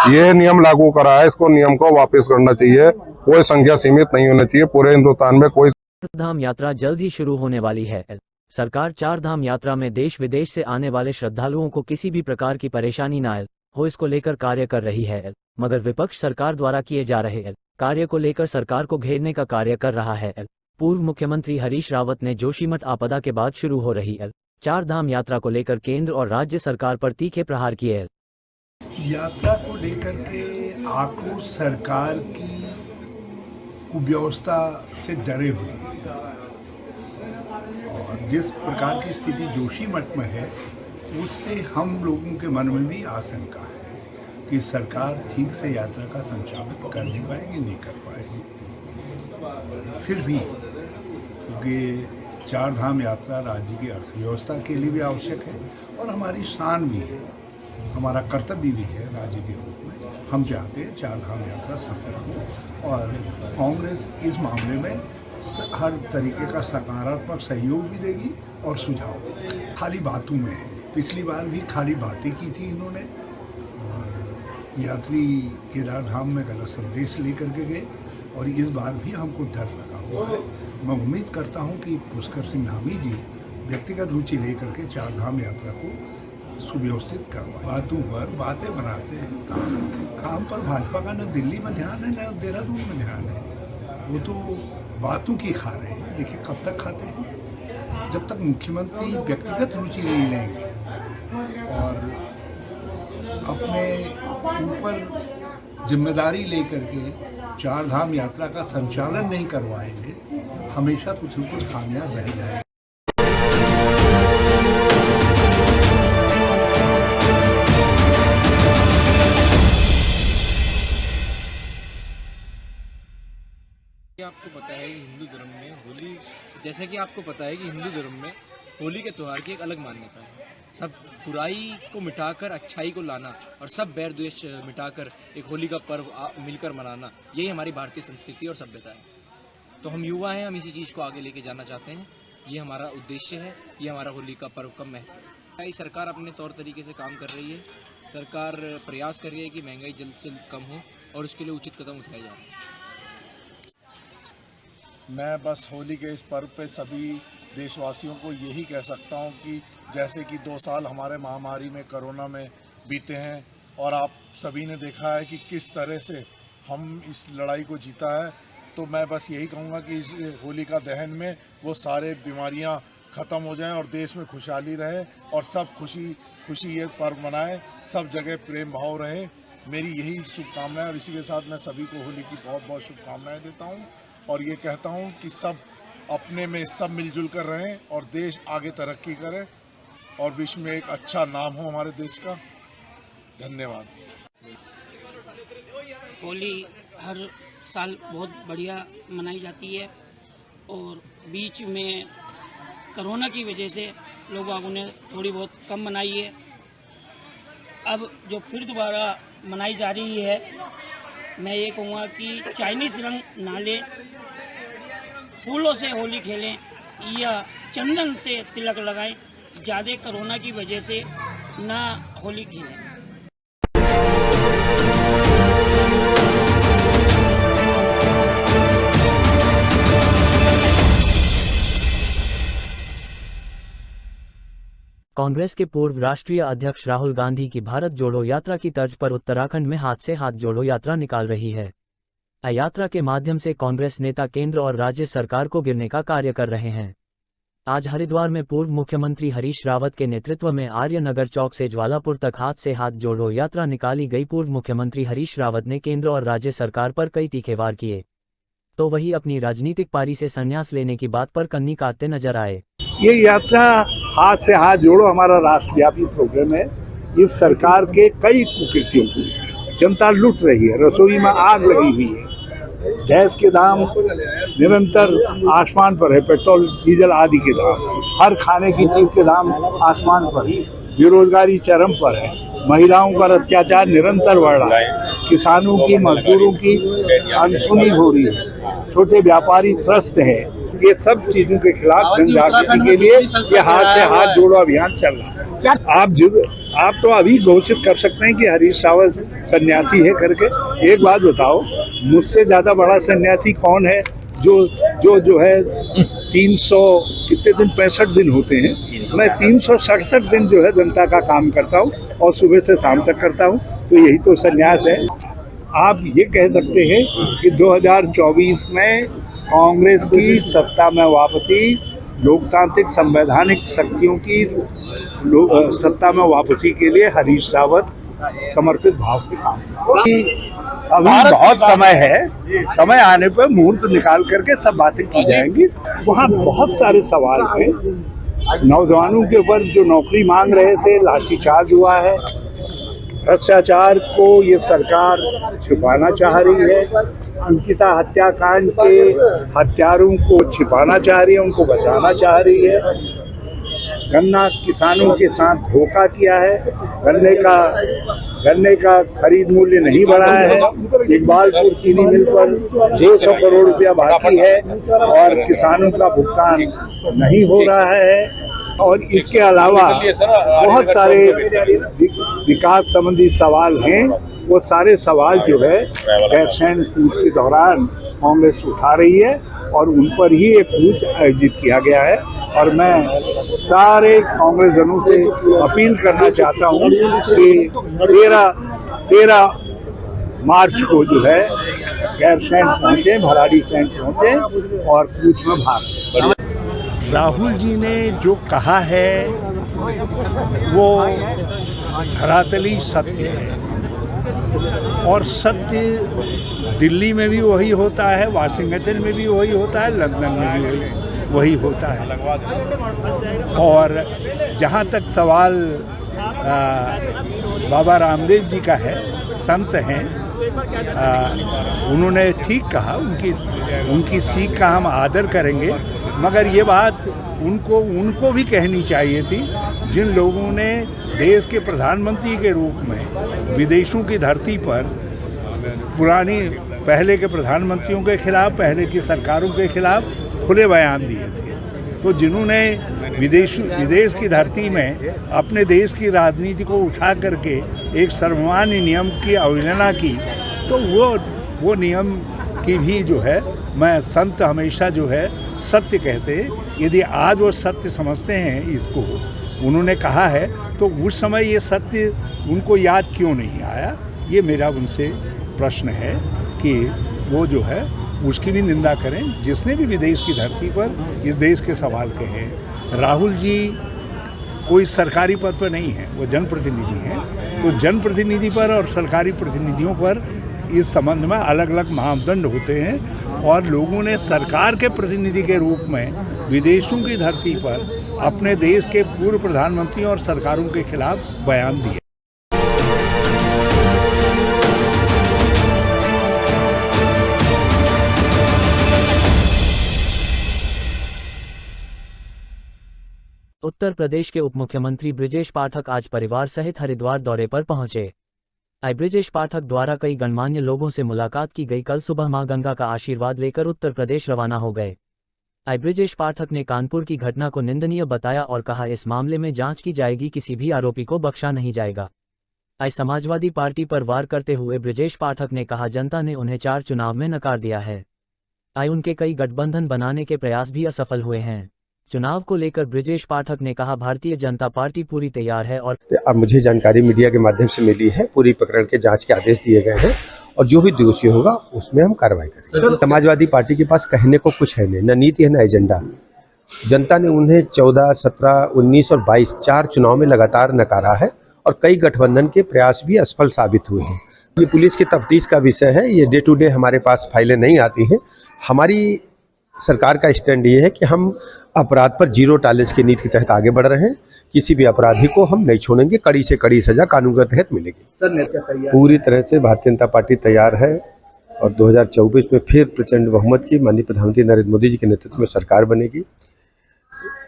ये नियम लागू करा है, इसको नियम को वापस करना चाहिए, कोई संख्या सीमित नहीं होना चाहिए पूरे हिंदुस्तान में। कोई चारधाम यात्रा जल्द ही शुरू होने वाली है। सरकार चारधाम यात्रा में देश विदेश से आने वाले श्रद्धालुओं को किसी भी प्रकार की परेशानी न हो, इसको लेकर कार्य कर रही है, मगर विपक्ष सरकार द्वारा किए जा रहे कार्य को लेकर सरकार को घेरने का कार्य कर रहा है। पूर्व मुख्यमंत्री हरीश रावत ने जोशीमठ आपदा के बाद शुरू हो रही चारधाम यात्रा को लेकर केंद्र और राज्य सरकार पर तीखे प्रहार किए। यात्रा को लेकर के आक्रोश सरकार की कुव्यवस्था से डरे हुए हैं, और जिस प्रकार की स्थिति जोशीमठ में है उससे हम लोगों के मन में भी आशंका है कि सरकार ठीक से यात्रा का संचालन कर नहीं पाएगी, नहीं कर पाएगी। फिर भी क्योंकि चारधाम यात्रा राज्य की अर्थव्यवस्था के लिए भी आवश्यक है और हमारी शान भी है, हमारा कर्तव्य भी है राज्य के रूप में। हम चाहते हैं चारधाम यात्रा सफल हो, और कांग्रेस इस मामले में हर तरीके का सकारात्मक सहयोग भी देगी और सुझाव। खाली बातों में है, पिछली बार भी खाली बातें की थी इन्होंने, और यात्री केदार धाम में गलत संदेश लेकर के गए, और इस बार भी हमको डर लगा हुआ है। मैं उम्मीद करता हूं कि पुष्कर सिंह धामी जी व्यक्तिगत रुचि लेकर के चारधाम यात्रा को सुव्यवस्थित करवा। बातों पर बातें बनाते हैं, काम पर भाजपा का न दिल्ली में ध्यान है न देहरादून में ध्यान है, वो तो बातों की खा रहे हैं। देखिए कब तक खाते हैं, जब तक मुख्यमंत्री व्यक्तिगत रुचि नहीं लेंगे और अपने ऊपर जिम्मेदारी लेकर के चारधाम यात्रा का संचालन नहीं करवाएंगे, हमेशा कुछ न कुछ खामियां रह जाएगी। आपको पता है कि हिंदू धर्म में होली, जैसे कि आपको पता है कि हिंदू धर्म में होली के त्यौहार की एक अलग मान्यता है। सब बुराई को मिटाकर अच्छाई को लाना और सब बैर द्वेष मिटाकर एक होली का पर्व मिलकर मनाना, यही हमारी भारतीय संस्कृति और सभ्यता है। तो हम युवा हैं, हम इसी चीज़ को आगे लेके जाना चाहते हैं, ये हमारा उद्देश्य है, ये हमारा होली का पर्व का महत्व है। सरकार अपने तौर तरीके से काम कर रही है, सरकार प्रयास कर रही है कि महंगाई जल्द से जल्द कम हो और उसके लिए उचित कदम उठाए जा रहे हैं। मैं बस होली के इस पर्व पे सभी देशवासियों को यही कह सकता हूं कि जैसे कि 2 साल हमारे महामारी में कोरोना में बीते हैं, और आप सभी ने देखा है कि किस तरह से हम इस लड़ाई को जीता है, तो मैं बस यही कहूँगा कि इस होलिका दहन में वो सारे बीमारियां ख़त्म हो जाएं और देश में खुशहाली रहे और सब खुशी ये पर्व मनाएं, सब जगह प्रेम भाव रहे। मेरी यही शुभकामनाएं और इसी के साथ मैं सभी को होली की बहुत बहुत शुभकामनाएं देता हूं और ये कहता हूं कि सब अपने में सब मिलजुल कर रहें और देश आगे तरक्की करे और विश्व में एक अच्छा नाम हो हमारे देश का। धन्यवाद। होली हर साल बहुत बढ़िया मनाई जाती है और बीच में कोरोना की वजह से लोगों ने थोड़ी बहुत कम मनाई है। अब जो फिर दोबारा मनाई जा रही है, मैं ये कहूँगा कि चाइनीज़ रंग ना लें, फूलों से होली खेलें या चंदन से तिलक लगाएं, ज़्यादा कोरोना की वजह से ना होली खेलें। कांग्रेस के पूर्व राष्ट्रीय अध्यक्ष राहुल गांधी की भारत जोड़ो यात्रा की तर्ज पर उत्तराखंड में हाथ से हाथ जोड़ो यात्रा निकाल रही है। यात्रा के माध्यम से कांग्रेस नेता केंद्र और राज्य सरकार को गिरने का कार्य कर रहे हैं। आज हरिद्वार में पूर्व मुख्यमंत्री हरीश रावत के नेतृत्व में आर्य नगर चौक से ज्वालापुर तक हाथ से हाथ जोड़ो यात्रा निकाली गई। पूर्व मुख्यमंत्री हरीश रावत ने केंद्र और राज्य सरकार पर कई तीखे वार किए, तो वही अपनी राजनीतिक पारी से संन्यास लेने की बात पर कन्नी काटते नजर आए। ये यात्रा हाथ से हाथ जोड़ो हमारा राष्ट्रव्यापी प्रोग्राम है। इस सरकार के कई कुकृतियों को जनता लूट रही है। रसोई में आग लगी हुई है, गैस के दाम निरंतर आसमान पर है, पेट्रोल डीजल आदि के दाम, हर खाने की चीज के दाम आसमान पर है, बेरोजगारी चरम पर है, महिलाओं पर अत्याचार निरंतर बढ़ रहा है, किसानों की मजदूरों की अनसुनी हो रही है, छोटे व्यापारी त्रस्त है। ये सब चीजों के खिलाफ जन जागृति के लिए ये हाथ से हाथ जोड़ो अभियान चल रहा है। आप तो अभी घोषित कर सकते हैं कि हरीश रावत सन्यासी है करके। एक बात बताओ, मुझसे ज्यादा बड़ा सन्यासी कौन है जो है 300 कितने दिन 65 दिन होते हैं, मैं 367 दिन जो है जनता का काम करता हूँ और सुबह से शाम तक करता हूँ, तो यही तो सन्यास है। आप ये कह सकते हैं कि 2024 में कांग्रेस की सत्ता में वापसी, लोकतांत्रिक संवैधानिक शक्तियों की सत्ता में वापसी के लिए हरीश रावत समर्पित भाव से काम अभी बहुत समय है, समय आने पर मुहूर्त निकाल करके सब बातें की जाएंगी। वहाँ बहुत सारे सवाल हैं। नौजवानों के ऊपर जो नौकरी मांग रहे थे, लाठीचार्ज हुआ है, भ्रष्टाचार को ये सरकार छुपाना चाह रही है, अंकिता हत्याकांड के हत्यारों को छिपाना चाह रही है, उनको बचाना चाह रही है। गन्ना किसानों के साथ धोखा किया है, गन्ने का खरीद मूल्य नहीं बढ़ाया है, इकबालपुर चीनी मिल पर 200 करोड़ रुपया बाकी है और किसानों का भुगतान नहीं हो रहा है। और इसके अलावा बहुत सारे विकास संबंधी सवाल हैं। वो सारे सवाल जो है गैरसैंण कूच के दौरान कांग्रेस उठा रही है और उन पर ही एक कूच आयोजित किया गया है। और मैं सारे कांग्रेस जनों से अपील करना चाहता हूं कि 13 मार्च को जो है गैरसैंण पहुंचे, भराड़ी सैंण पहुंचे और कूच में भाग लें। राहुल जी ने जो कहा है वो धरातली सत्य है और सत्य दिल्ली में भी वही होता है, वाशिंगटन में भी वही होता है, लंदन में भी वही होता है। और जहाँ तक सवाल बाबा रामदेव जी का है, संत हैं, उन्होंने ठीक कहा, उनकी सीख का हम आदर करेंगे, मगर ये बात उनको भी कहनी चाहिए थी जिन लोगों ने देश के प्रधानमंत्री के रूप में विदेशों की धरती पर पहले के प्रधानमंत्रियों के खिलाफ, पहले की सरकारों के खिलाफ खुले बयान दिए थे। तो जिन्होंने विदेश की धरती में अपने देश की राजनीति को उठा करके एक सर्वमान्य नियम की अवहेलना की, तो वो नियम की भी जो है, मैं संत हमेशा जो है सत्य कहते हैं। यदि आज वो सत्य समझते हैं, इसको उन्होंने कहा है, तो उस समय ये सत्य उनको याद क्यों नहीं आया? ये मेरा उनसे प्रश्न है कि वो जो है उसकी भी निंदा करें, जिसने भी विदेश की धरती पर इस देश के सवाल कहे। राहुल जी कोई सरकारी पद पर नहीं है, वो जनप्रतिनिधि हैं। तो जनप्रतिनिधि पर और सरकारी प्रतिनिधियों पर इस संबंध में अलग अलग मापदंड होते हैं और लोगों ने सरकार के प्रतिनिधि के रूप में विदेशों की धरती पर अपने देश के पूर्व प्रधानमंत्री और सरकारों के खिलाफ बयान दिए। उत्तर प्रदेश के उप मुख्यमंत्री बृजेश पाठक आज परिवार सहित हरिद्वार दौरे पर पहुंचे। बृजेश पाठक द्वारा कई गणमान्य लोगों से मुलाकात की गई। कल सुबह मां गंगा का आशीर्वाद लेकर उत्तर प्रदेश रवाना हो गए। बृजेश पाठक ने कानपुर की घटना को निंदनीय बताया और कहा इस मामले में जांच की जाएगी, किसी भी आरोपी को बख्शा नहीं जाएगा। समाजवादी पार्टी पर वार करते हुए बृजेश पाठक ने कहा जनता ने उन्हें 4 चुनाव में नकार दिया है। उनके कई गठबंधन बनाने के प्रयास भी असफल हुए हैं। चुनाव को लेकर बृजेश पाठक ने कहा भारतीय जनता पार्टी पूरी तैयार है और अब मुझे जानकारी मीडिया के माध्यम से मिली है, पूरी प्रकरण के जांच के आदेश दिए गए हैं और जो भी दोषी होगा उसमें हम कार्रवाई करेंगे। समाजवादी पार्टी के पास कहने को कुछ है नहीं, न नीति है न एजेंडा। जनता ने उन्हें 14, 17, 19 और 22 4 चुनाव में लगातार नकारा है और कई गठबंधन के प्रयास भी असफल साबित हुए हैं। ये पुलिस की तफ्तीश का विषय है, ये डे टू डे हमारे पास फाइलें नहीं आती हैं। हमारी सरकार का स्टैंड ये है कि हम अपराध पर 0 टॉलरेंस की नीति के तहत आगे बढ़ रहे हैं। किसी भी अपराधी को हम नहीं छोड़ेंगे, कड़ी से कड़ी सजा कानून के तहत मिलेगी। पूरी तरह से भारतीय जनता पार्टी तैयार है और 2024 में फिर प्रचंड बहुमत की माननीय प्रधानमंत्री नरेंद्र मोदी जी के नेतृत्व में सरकार बनेगी।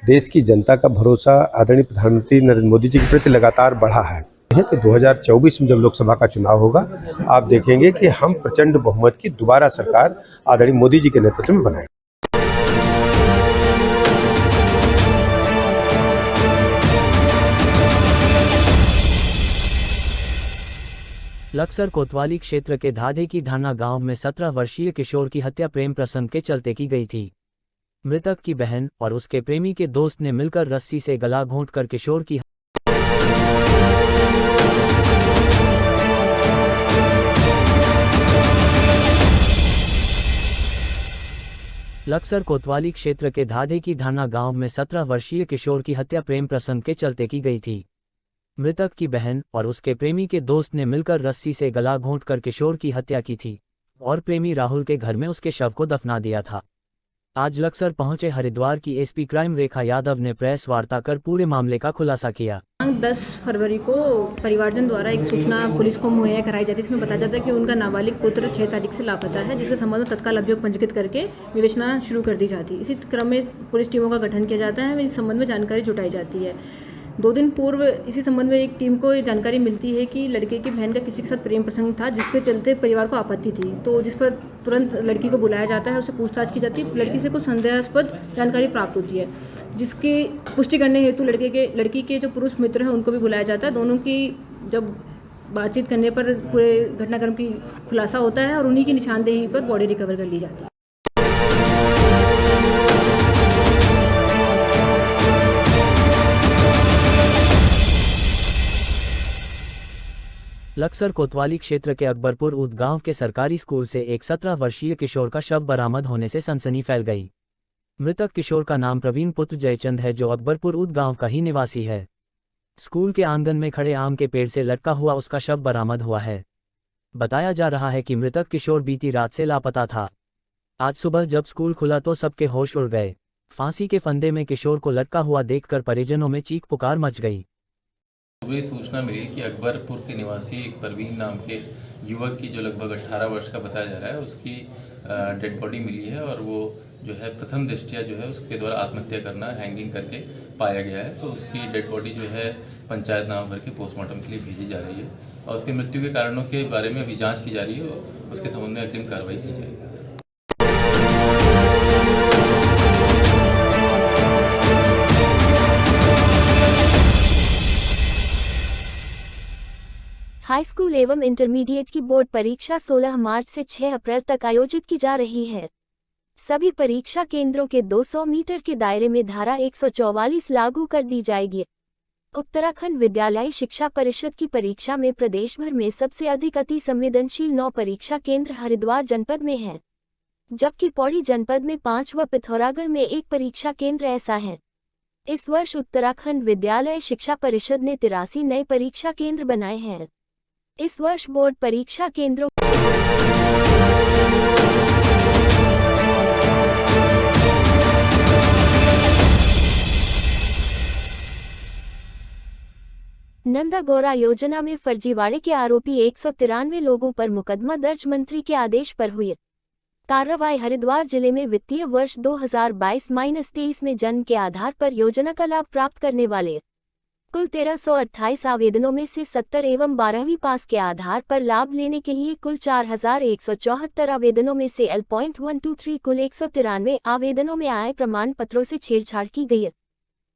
देश की जनता का भरोसा आदरणीय प्रधानमंत्री नरेंद्र मोदी जी के प्रति लगातार बढ़ा है। तो 2024 में जब लोकसभा का चुनाव होगा, आप देखेंगे कि हम प्रचंड बहुमत की दोबारा सरकार आदरणीय मोदी जी के नेतृत्व में बनाएंगे। लक्सर कोतवाली क्षेत्र के धाधे की धाना गांव में 17 वर्षीय किशोर की हत्या प्रेम प्रसंग के चलते की गई थी। मृतक की बहन और उसके प्रेमी के दोस्त ने मिलकर रस्सी से गला घोंटकर किशोर की लक्सर कोतवाली क्षेत्र के धाधे की धाना गांव में 17 वर्षीय किशोर की हत्या प्रेम प्रसंग के चलते की गई थी। मृतक की बहन और उसके प्रेमी के दोस्त ने मिलकर रस्सी से गला घोंटकर किशोर की हत्या की थी और प्रेमी राहुल के घर में उसके शव को दफना दिया था। आज लक्सर पहुंचे हरिद्वार की एसपी क्राइम रेखा यादव ने प्रेस वार्ता कर पूरे मामले का खुलासा किया। 10 फरवरी को परिवारजन द्वारा एक सूचना पुलिस को मुहैया कराई जाती है। इसमें बताया जाता है कि उनका नाबालिग पुत्र 6 तारीख से लापता है, जिसके संबंध में तत्काल अभियोग पंजीकृत करके विवेचना शुरू कर दी जाती है। इसी क्रम में पुलिस टीमों का गठन किया जाता है, इस संबंध में जानकारी जुटाई जाती है। 2 दिन पूर्व इसी संबंध में एक टीम को ये जानकारी मिलती है कि लड़के की बहन का किसी के साथ प्रेम प्रसंग था, जिसके चलते परिवार को आपत्ति थी। तो जिस पर तुरंत लड़की को बुलाया जाता है, उससे पूछताछ की जाती है। लड़की से कुछ संदेहास्पद जानकारी प्राप्त होती है, जिसकी पुष्टि करने हेतु लड़की के जो पुरुष मित्र हैं उनको भी बुलाया जाता है। दोनों की जब बातचीत करने पर पूरे घटनाक्रम की खुलासा होता है और उन्हीं की निशानदेही पर बॉडी रिकवर कर ली जाती है। लक्सर कोतवाली क्षेत्र के अकबरपुर ऊद गांव के सरकारी स्कूल से एक 17 वर्षीय किशोर का शव बरामद होने से सनसनी फैल गई। मृतक किशोर का नाम प्रवीण पुत्र जयचंद है, जो अकबरपुर ऊद गांव का ही निवासी है। स्कूल के आंगन में खड़े आम के पेड़ से लटका हुआ उसका शव बरामद हुआ है। बताया जा रहा है कि मृतक किशोर बीती रात से लापता था। आज सुबह जब स्कूल खुला तो सबके होश उड़ गए। फांसी के फंदे में किशोर को लटका हुआ देखकर परिजनों में चीख पुकार मच गई। सुबह सूचना मिली कि अकबरपुर के निवासी एक परवीन नाम के युवक की, जो लगभग 18 वर्ष का बताया जा रहा है, उसकी डेड बॉडी मिली है और वो जो है प्रथम दृष्टया जो है उसके द्वारा आत्महत्या करना हैंगिंग करके पाया गया है। तो उसकी डेड बॉडी जो है पंचायत नाम भर के पोस्टमार्टम के लिए भेजी जा रही है और उसकी मृत्यु के कारणों के बारे में अभी जाँच की जा रही है और उसके संबंध में अग्रिम कार्रवाई की जाएगी। हाई स्कूल एवं इंटरमीडिएट की बोर्ड परीक्षा 16 मार्च से 6 अप्रैल तक आयोजित की जा रही है। सभी परीक्षा केंद्रों के 200 मीटर के दायरे में धारा 144 लागू कर दी जाएगी। उत्तराखंड विद्यालयी शिक्षा परिषद की परीक्षा में प्रदेश भर में सबसे अधिक अति संवेदनशील 9 परीक्षा केंद्र हरिद्वार जनपद में हैं, जबकि पौड़ी जनपद में 5 व पिथौरागढ़ में 1 परीक्षा केंद्र ऐसा है। इस वर्ष उत्तराखंड विद्यालय शिक्षा परिषद ने 83 नए परीक्षा केंद्र बनाए हैं। इस वर्ष बोर्ड परीक्षा केंद्रों नंदा गौरा योजना में फर्जीवाड़े के आरोपी 193 लोगों पर मुकदमा दर्ज, मंत्री के आदेश पर हुई कार्रवाई। हरिद्वार जिले में वित्तीय वर्ष 2022-23 में जन्म के आधार पर योजना का लाभ प्राप्त करने वाले कुल 1328 आवेदनों में से 70 एवं 12वीं पास के आधार पर लाभ लेने के लिए कुल 4174 आवेदनों में से L.123 कुल 193 आवेदनों में आय प्रमाण पत्रों से छेड़छाड़ की गई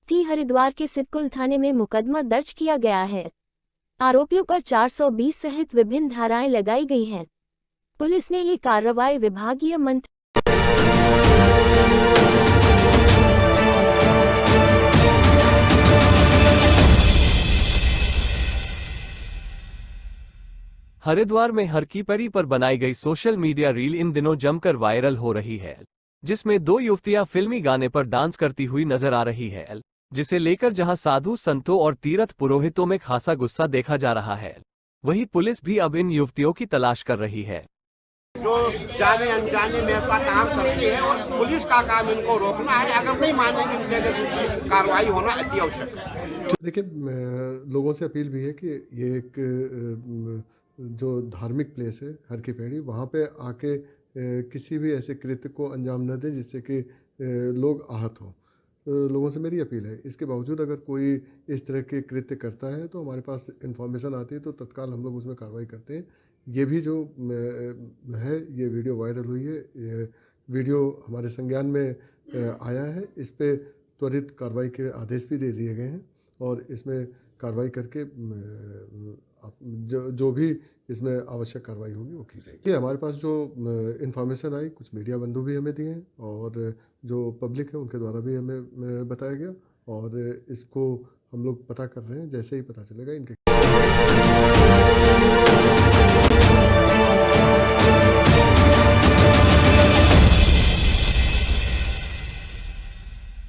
थी। हरिद्वार के सिद्धकुल थाने में मुकदमा दर्ज किया गया है। आरोपियों पर 420 सहित विभिन्न धाराएं लगाई गई हैं। पुलिस ने ये कार्रवाई विभागीय मंत्री हरिद्वार में हर की परी पर बनाई गई सोशल मीडिया रील इन दिनों जमकर वायरल हो रही है, जिसमें दो युवतियां फिल्मी गाने पर डांस करती हुई नजर आ रही है, जिसे लेकर जहां साधु संतों और तीर्थ पुरोहितों में खासा गुस्सा देखा जा रहा है, वहीं पुलिस भी अब इन युवतियों की तलाश कर रही है। जो जाने अनजाने में ऐसा काम करते हैं और पुलिस का काम इनको रोकना है। अगर नहीं मानेंगे इनके लिए दूसरी कार्रवाई होना अति आवश्यक है। देखिए, लोगों से अपील भी है कि ये एक जो धार्मिक प्लेस है हर की पैड़ी, वहाँ पे आके किसी भी ऐसे कृत्य को अंजाम न दें जिससे कि लोग आहत हों। लोगों से मेरी अपील है। इसके बावजूद अगर कोई इस तरह के कृत्य करता है तो हमारे पास इन्फॉर्मेशन आती है तो तत्काल हम लोग उसमें कार्रवाई करते हैं। ये भी जो है, ये वीडियो वायरल हुई है, ये वीडियो हमारे संज्ञान में आया है। इस पे त्वरित कार्रवाई के आदेश भी दे दिए गए हैं और इसमें कार्रवाई करके जो भी इसमें आवश्यक कार्रवाई होगी वो की जाएगी। ये हमारे पास जो इन्फॉर्मेशन आई, कुछ मीडिया बंधु भी हमें दिए हैं और जो पब्लिक है उनके द्वारा भी हमें बताया गया और इसको हम लोग पता कर रहे हैं। जैसे ही पता चलेगा इनके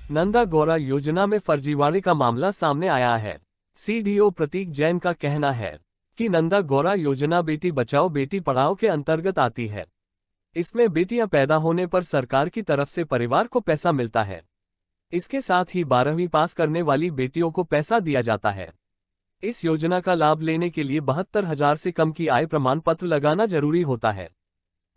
नंदा गौरा योजना में फर्जीवाड़े का मामला सामने आया है। सीडीओ प्रतीक जैन का कहना है कि नंदा गौरा योजना बेटी बचाओ बेटी पढ़ाओ के अंतर्गत आती है। इसमें बेटियां पैदा होने पर सरकार की तरफ से परिवार को पैसा मिलता है। इसके साथ ही 12वीं पास करने वाली बेटियों को पैसा दिया जाता है। इस योजना का लाभ लेने के लिए 72,000 से कम की आय प्रमाण पत्र लगाना जरूरी होता है,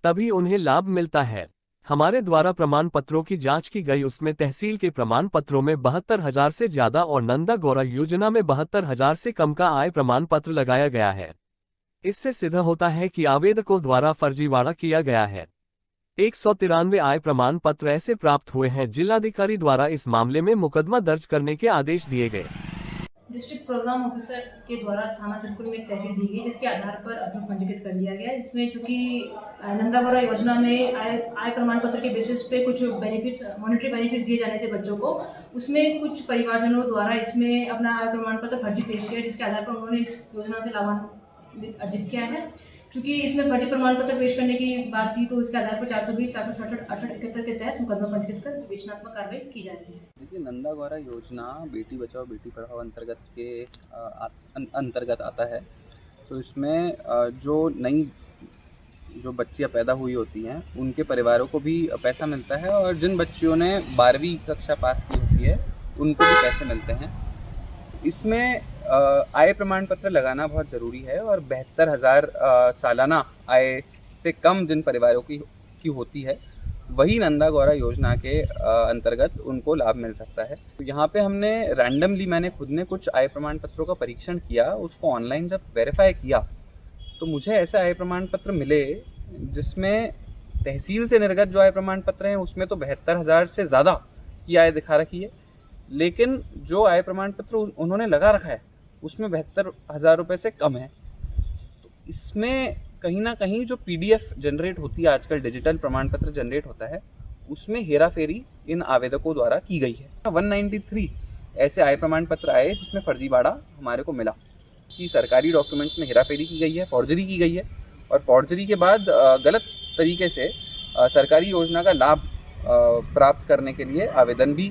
तभी उन्हें लाभ मिलता है। हमारे द्वारा प्रमाण पत्रों की जांच की गई, उसमें तहसील के प्रमाण पत्रों में 72,000 से ज्यादा और नंदा गौरा योजना में 72,000 से कम का आय प्रमाण पत्र लगाया गया है। इससे सिद्ध होता है कि आवेदकों द्वारा फर्जीवाड़ा किया गया है। 193 आय प्रमाण पत्र ऐसे प्राप्त हुए हैं। जिलाधिकारी द्वारा इस मामले में मुकदमा दर्ज करने के आदेश दिए गए। डिस्ट्रिक्ट प्रोग्राम ऑफिसर के द्वारा थाना सिद्धकुल में एक तहरीर दी गई, जिसके आधार पर अभियोग पंजीकृत कर लिया गया। इसमें चूंकि नंदा गौरा योजना में आय प्रमाण पत्र के बेसिस पे कुछ बेनिफिट्स, मॉनेटरी बेनिफिट्स दिए जाने थे बच्चों को, उसमें कुछ परिवारजनों द्वारा इसमें अपना आय प्रमाण पत्र फर्जी पेश किया, जिसके आधार पर उन्होंने इस योजना से लाभान्वित अर्जित किया है। चूंकि इसमें फर्जी प्रमाण पत्र पेश करने की बात थी तो इसके आधार पर 420, 467, 68, 71 के तहत मुकदमा पंजीकृत कर विवेचनात्मक कार्रवाई की जाएगी। देखिए, नंदा गौरा योजना बेटी बचाओ बेटी पढ़ाओ अंतर्गत आता है। तो इसमें जो बच्चियां पैदा हुई होती हैं उनके परिवारों को भी पैसा मिलता है और जिन बच्चियों ने 12वीं कक्षा पास की होती है उनको भी पैसे मिलते हैं। इसमें आय प्रमाण पत्र लगाना बहुत ज़रूरी है और 72,000 सालाना आय से कम जिन परिवारों की होती है वही नंदा गौरा योजना के अंतर्गत उनको लाभ मिल सकता है। तो यहाँ पे हमने रैंडमली, मैंने खुद ने कुछ आय प्रमाण पत्रों का परीक्षण किया, उसको ऑनलाइन जब वेरीफाई किया तो मुझे ऐसे आय प्रमाण पत्र मिले जिसमें तहसील से निर्गत जो आय प्रमाण पत्र हैं उसमें तो 72,000 से ज़्यादा की आय दिखा रखी है, लेकिन जो आय प्रमाण पत्र उन्होंने लगा रखा है उसमें 72,000 रुपये से कम है। तो इसमें कहीं ना कहीं जो PDF जनरेट होती है, आजकल डिजिटल प्रमाण पत्र जनरेट होता है, उसमें हेरा फेरी इन आवेदकों द्वारा की गई है। 193 ऐसे आय प्रमाण पत्र आए जिसमें फर्जीवाड़ा हमारे को मिला कि सरकारी डॉक्यूमेंट्स में हेरा फेरी की गई है, फॉर्जरी की गई है और फॉर्जरी के बाद गलत तरीके से सरकारी योजना का लाभ प्राप्त करने के लिए आवेदन भी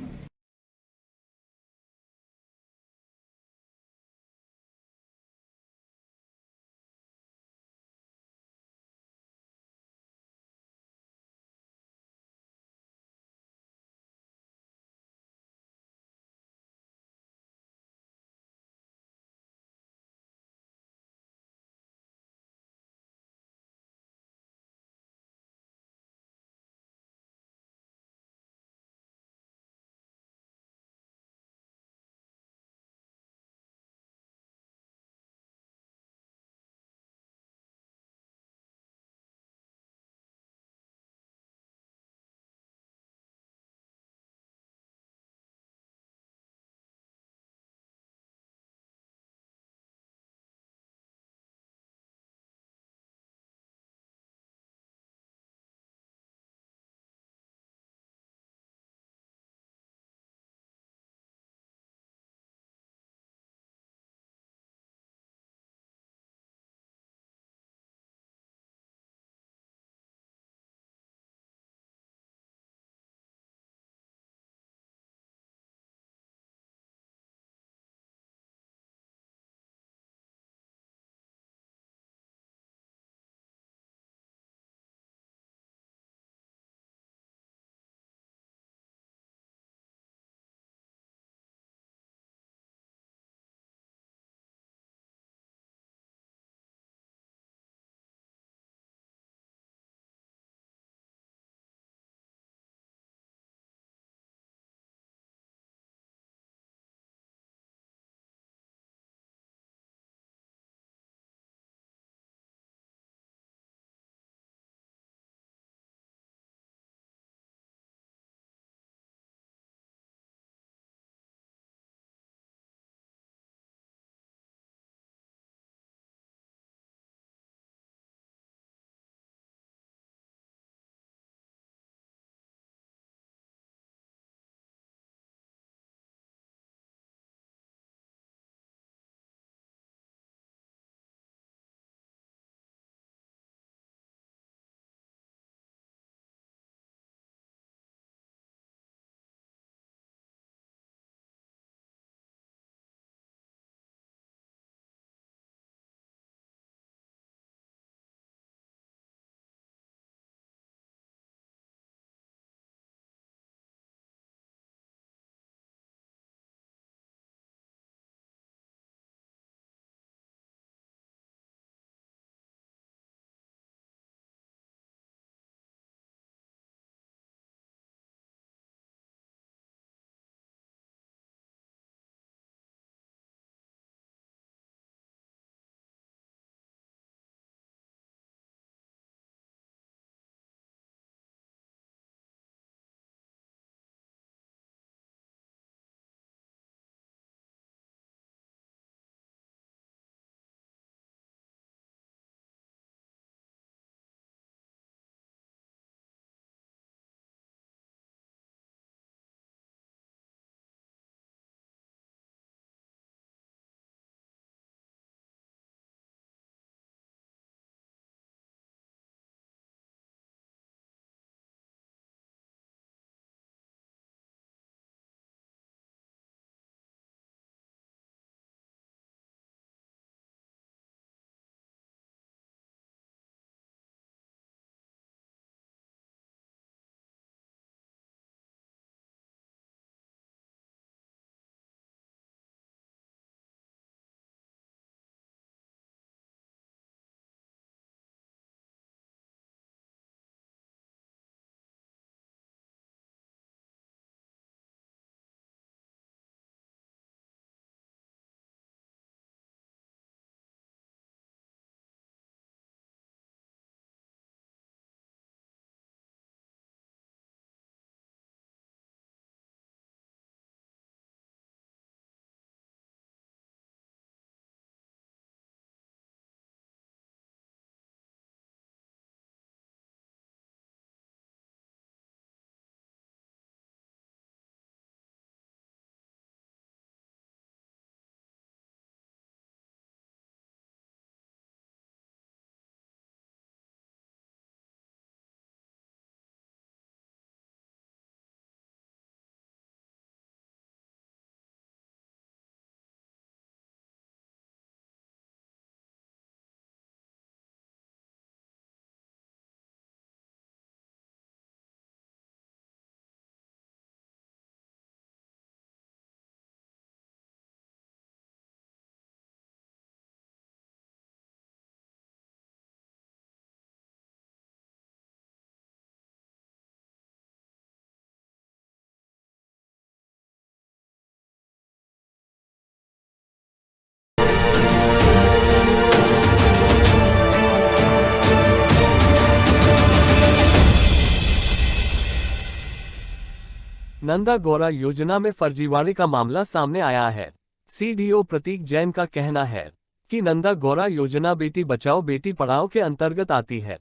नंदा गौरा योजना में फर्जीवाड़े का मामला सामने आया है। सीडीओ प्रतीक जैन का कहना है कि नंदा गौरा योजना बेटी बचाओ बेटी पढ़ाओ के अंतर्गत आती है।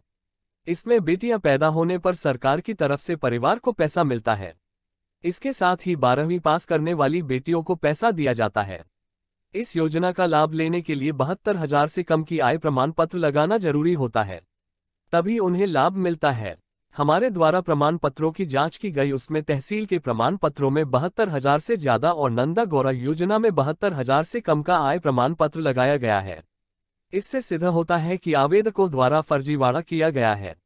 इसमें बेटियां पैदा होने पर सरकार की तरफ से परिवार को पैसा मिलता है। इसके साथ ही 12वीं पास करने वाली बेटियों को पैसा दिया जाता है। इस योजना का लाभ लेने के लिए 72,000 से कम की आय प्रमाण पत्र लगाना जरूरी होता है, तभी उन्हें लाभ मिलता है। हमारे द्वारा प्रमाण पत्रों की जांच की गई, उसमें तहसील के प्रमाण पत्रों में 72,000 से ज्यादा और नंदा गौरा योजना में 72,000 से कम का आय प्रमाण पत्र लगाया गया है। इससे सिद्ध होता है कि आवेदकों द्वारा फर्जीवाड़ा किया गया है।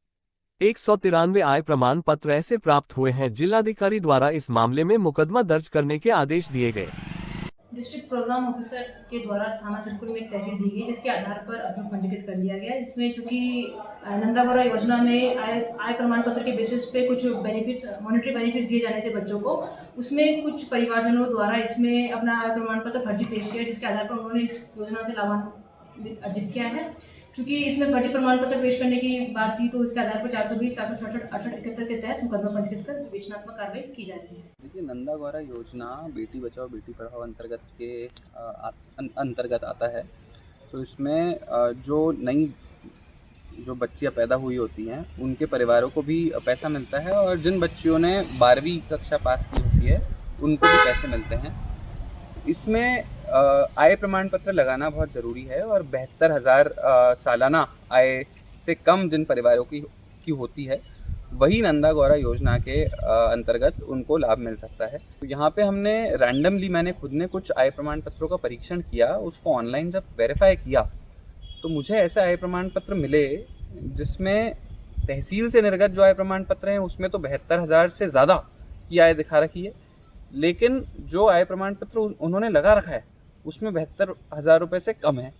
193 आय प्रमाण पत्र ऐसे प्राप्त हुए हैं। जिलाधिकारी द्वारा इस मामले में मुकदमा दर्ज करने के आदेश दिए गए। डिस्ट्रिक्ट प्रोग्राम ऑफिसर के द्वारा थाना सिडकुल में एक तहरीर दी गई, जिसके आधार पर अभियोग पंजीकृत कर लिया गया। इसमें चूंकि नंदा गौरा योजना में आय प्रमाण पत्र के बेसिस पे कुछ बेनिफिट्स, मॉनेटरी बेनिफिट्स दिए जाने थे बच्चों को, उसमें कुछ परिवारजनों द्वारा इसमें अपना आय प्रमाण पत्र फर्जी पेश किया, जिसके आधार पर उन्होंने इस योजना से लाभान्वित अर्जित किया है। चूंकि इसमें फर्जी प्रमाण पत्र पेश करने की बात थी, तो इसके आधार पर 420, 467, 68, 71 के तहत मुकदमा पंजीकृत कर विवेचनात्मक कार्रवाई की जा रही है। देखिए, नंदा गौरा योजना बेटी बचाओ बेटी पढ़ाओ अंतर्गत आता है। तो इसमें जो बच्चियां पैदा हुई होती हैं उनके परिवारों को भी पैसा मिलता है, और जिन बच्चियों ने 12वीं कक्षा पास की होती है उनको भी पैसे मिलते हैं। इसमें आय प्रमाण पत्र लगाना बहुत ज़रूरी है, और 72,000 सालाना आय से कम जिन परिवारों की होती है वही नंदा गौरा योजना के अंतर्गत उनको लाभ मिल सकता है। तो यहाँ पे हमने रैंडमली, मैंने खुद ने कुछ आय प्रमाण पत्रों का परीक्षण किया, उसको ऑनलाइन जब वेरीफाई किया तो मुझे ऐसे आय प्रमाण पत्र मिले जिसमें तहसील से निर्गत जो आय प्रमाण पत्र हैं उसमें तो 72,000 से ज़्यादा की आय दिखा रखी है, लेकिन जो आय प्रमाण पत्र उन्होंने लगा रखा है उसमें 72,000 रुपये से कम है।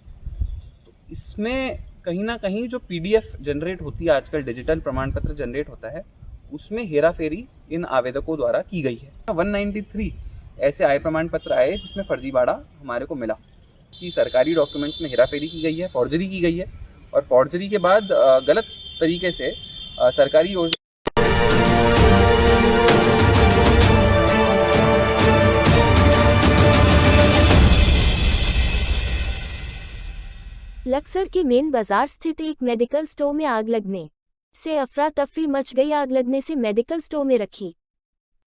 तो इसमें कहीं ना कहीं जो PDF जनरेट होती है, आजकल डिजिटल प्रमाण पत्र जनरेट होता है, उसमें हेरा फेरी इन आवेदकों द्वारा की गई है। 193 ऐसे आय प्रमाण पत्र आए जिसमें फर्जीवाड़ा हमारे को मिला कि सरकारी डॉक्यूमेंट्स में हेरा फेरी की गई है, फॉर्जरी की गई है, और फॉर्जरी के बाद गलत तरीके से सरकारी योजना लक्सर के मेन बाजार स्थित एक मेडिकल स्टोर में आग लगने से अफरा तफरी मच गई। आग लगने से मेडिकल स्टोर में रखी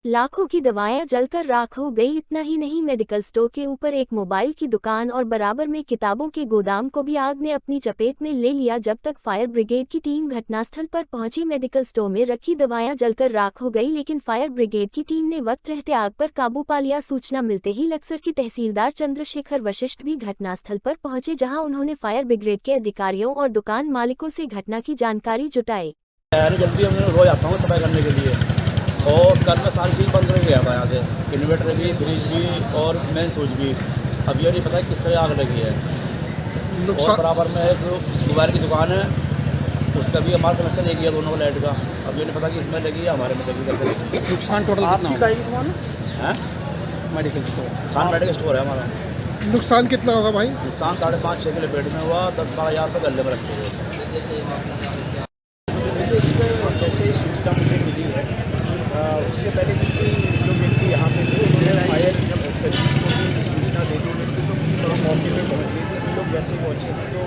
लाखों की दवाएं जलकर राख हो गई। इतना ही नहीं, मेडिकल स्टोर के ऊपर एक मोबाइल की दुकान और बराबर में किताबों के गोदाम को भी आग ने अपनी चपेट में ले लिया। जब तक फायर ब्रिगेड की टीम घटनास्थल पर पहुंची, मेडिकल स्टोर में रखी दवाएं जलकर राख हो गई, लेकिन फायर ब्रिगेड की टीम ने वक्त रहते आग पर काबू पा लिया। सूचना मिलते ही लक्सर के तहसीलदार चंद्रशेखर वशिष्ठ भी घटनास्थल पर पहुंचे, जहां उन्होंने फायर ब्रिगेड के अधिकारियों और दुकान मालिकों से घटना की जानकारी जुटाई। जल्दी हम रोज आता हूँ सफाई करने के लिए, और कल में सारी चीज़ बंद कर गया था यहाँ से, इन्वर्टर भी, फ्रिज भी और मेन स्विच भी। अब ये नहीं पता किस तरह आग लगी है। और बराबर में एक मोबाइल की दुकान है, उसका भी हमारा कनेक्शन एक है दोनों लाइट का। अब ये नहीं पता कि इसमें लगी है हमारे में लगी करके। नुकसान टोटल कितना है? Medical store, Khan medical store है हमारा। नुकसान कितना होगा भाई? नुकसान 5.5-6 किलो पेट में हुआ, 10-12 हज़ार रुपये गले में रखे हुए। इसमें जैसे ही सूचना मुझे मिली है, उससे पहले किसी जो व्यक्ति यहाँ पे थे उन्होंने फायर जब सूचना दे दी थी तो हम मौके पे पहुँच गए थे। हम लोग जैसे पहुँचे थे तो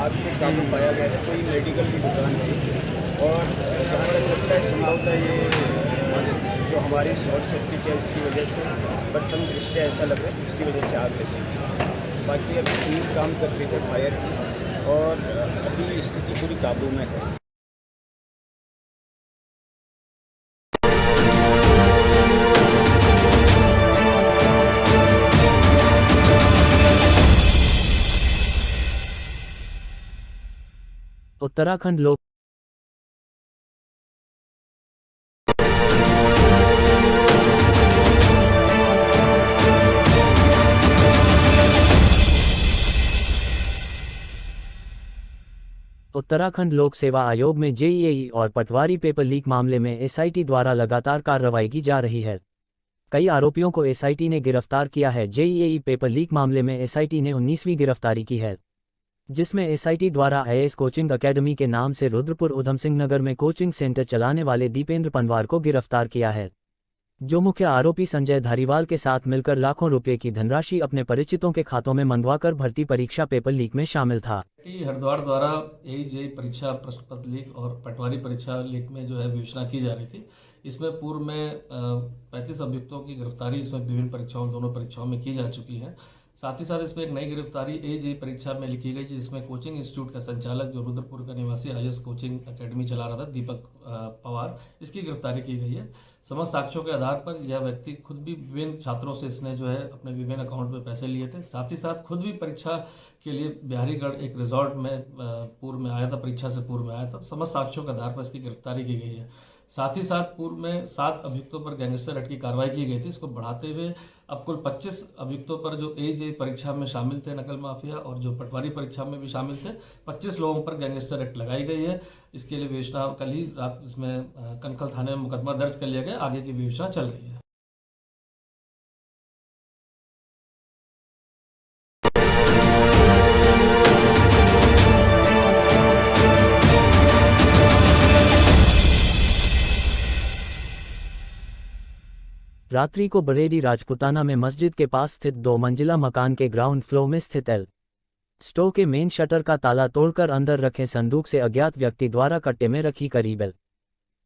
आग को काबू पाया गया है। कोई मेडिकल की दुकान थी, और जहाँ तक लगता है संभवतः ये जो हमारी शॉर्ट सर्किट है इसकी वजह से, प्रथम दृष्टया ऐसा लग रहा है उसकी वजह से आग लगी। बाकी अभी टीम काम कर रही है फायर की, और अभी स्थिति पूरी काबू में है। उत्तराखंड लोक उत्तराखंड लोक सेवा आयोग में जेईई और पटवारी पेपर लीक मामले में एसआईटी द्वारा लगातार कार्रवाई की जा रही है। कई आरोपियों को एसआईटी ने गिरफ्तार किया है। जेईई पेपर लीक मामले में एसआईटी ने 19वीं गिरफ्तारी की है, जिसमें एसआईटी द्वारा आईएएस कोचिंग अकेडमी के नाम से रुद्रपुर उधम सिंह नगर में कोचिंग सेंटर चलाने वाले दीपेंद्र पंवार को गिरफ्तार किया है। जो मुख्य आरोपी संजय धारीवाल के साथ मिलकर लाखों रुपए की धनराशि अपने परिचितों के खातों में मंगवाकर भर्ती परीक्षा पेपर लीक में शामिल था। हरिद्वार द्वारा AJ परीक्षा प्रश्न पत्र लीक और पटवारी परीक्षा लीक में जो है विवेचना की जा रही थी। इसमें पूर्व में 35 अभियुक्तों की गिरफ्तारी इसमें विभिन्न परीक्षाओं दोनों परीक्षाओं में की जा चुकी है। साथ ही साथ इसमें एक नई गिरफ्तारी AJ परीक्षा में लिखी गई जिसमें कोचिंग इंस्टीट्यूट का संचालक जो रुद्रपुर का निवासी IS कोचिंग एकेडमी चला रहा था दीपक पवार, इसकी गिरफ्तारी की गई है। समस्त साक्ष्यों के आधार पर यह व्यक्ति खुद भी विभिन्न छात्रों से इसने जो है अपने विभिन्न अकाउंट में पैसे लिए थे। साथ ही साथ खुद भी परीक्षा के लिए बिहारीगढ़ एक रिजॉर्ट में पूर्व में आया था, परीक्षा से पूर्व में आया था। समस्त साक्ष्यों के आधार पर इसकी गिरफ्तारी की गई है। साथ ही साथ पूर्व में 7 अभियुक्तों पर गैंगस्टर एक्ट की कार्रवाई की गई थी। इसको बढ़ाते हुए अब कुल 25 अभियुक्तों पर जो AJ परीक्षा में शामिल थे नकल माफिया और जो पटवारी परीक्षा में भी शामिल थे 25 लोगों पर गैंगस्टर एक्ट लगाई गई है। इसके लिए विवेचना कल ही रात इसमें कनखल थाने में मुकदमा दर्ज कर लिया गया, आगे की विवेचना चल रही है। रात्रि को बरेली राजपुताना में मस्जिद के पास स्थित 2 मंजिला मकान के ग्राउंड फ्लोर में स्थित एल स्टोर के मेन शटर का ताला तोड़कर अंदर रखे संदूक से अज्ञात व्यक्ति द्वारा कट्टे में रखी करीब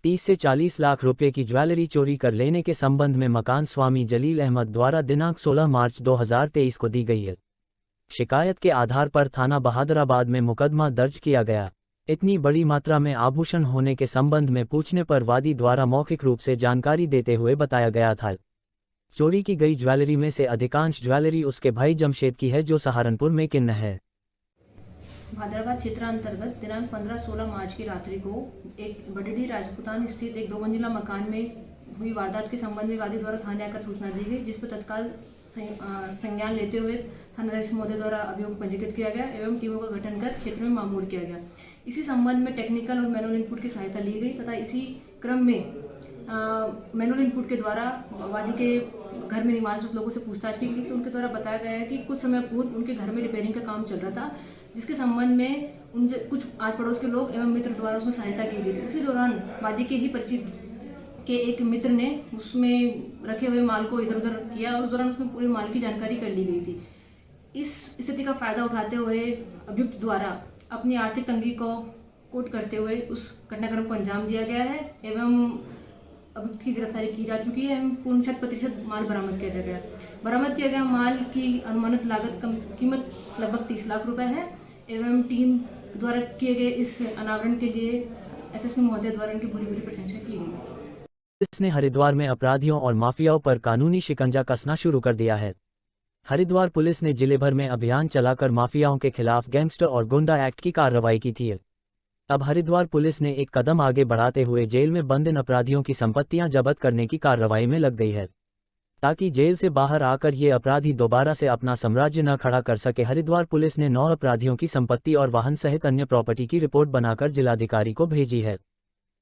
30 से 40 लाख रुपए की ज्वेलरी चोरी कर लेने के संबंध में मकान स्वामी जलील अहमद द्वारा दिनांक 16 मार्च 2023 को दी गई है। शिकायत के आधार पर थाना बहादुराबाद में मुकदमा दर्ज किया गया। इतनी बड़ी मात्रा में आभूषण होने के संबंध में पूछने पर वादी द्वारा मौखिक रूप से जानकारी देते हुए बताया गया था। चोरी की गई ज्वेलरी में से अधिकांश ज्वेलरी उसके भाई जमशेद की है जो सहारनपुर में किन्न है। भादराबाद क्षेत्र अंतर्गत दिनांक 15-16 मार्च की रात्रि को एक बरेली राजपुतान स्थित एक 2 मंजिला मकान में हुई वारदात के संबंध में वादी द्वारा थाने आकर सूचना दी गई, जिस पर तत्काल संज्ञान लेते हुए थानाध्यक्ष महोदय द्वारा अभियोग पंजीकृत किया गया एवं टीमों का गठन कर क्षेत्र में मामूर किया गया। इसी संबंध में टेक्निकल और मैनुअल इनपुट की सहायता ली गई तथा इसी क्रम में मैनुअल इनपुट के द्वारा वादी के घर में निवासरत लोगों से पूछताछ की गई तो उनके द्वारा बताया गया है कि कुछ समय पूर्व उनके घर में रिपेयरिंग का काम चल रहा था, जिसके संबंध में उनसे कुछ आस पड़ोस के लोग एवं मित्र द्वारा उसमें सहायता की गई थी। उसी दौरान वादी के ही परिचित के एक मित्र ने उसमें रखे हुए माल को इधर उधर किया और उस दौरान उसमें पूरे माल की जानकारी कर ली गई थी। इस स्थिति का फायदा उठाते हुए अभियुक्त द्वारा अपनी आर्थिक तंगी को कोट करते हुए उस घटनाक्रम को अंजाम दिया गया है एवं अभियुक्त की गिरफ्तारी की जा चुकी है। पूर्ण 100% माल बरामद किया गया। बरामद किया गया माल की अनुमानित लागत कीमत लगभग 30 लाख रुपए है एवं टीम द्वारा किए गए इस अनावरण के लिए SSP महोदय द्वारा उनकी भूरी प्रशंसा की गई। पुलिस ने हरिद्वार में अपराधियों और माफियाओं पर कानूनी शिकंजा कसना शुरू कर दिया है। हरिद्वार पुलिस ने जिले भर में अभियान चलाकर माफियाओं के खिलाफ गैंगस्टर और गुंडा एक्ट की कार्रवाई की थी। अब हरिद्वार पुलिस ने एक कदम आगे बढ़ाते हुए जेल में बंद इन अपराधियों की संपत्तियां जब्त करने की कार्रवाई में लग गई है, ताकि जेल से बाहर आकर ये अपराधी दोबारा से अपना साम्राज्य न खड़ा कर सके। हरिद्वार पुलिस ने 9 अपराधियों की संपत्ति और वाहन सहित अन्य प्रॉपर्टी की रिपोर्ट बनाकर जिलाधिकारी को भेजी है,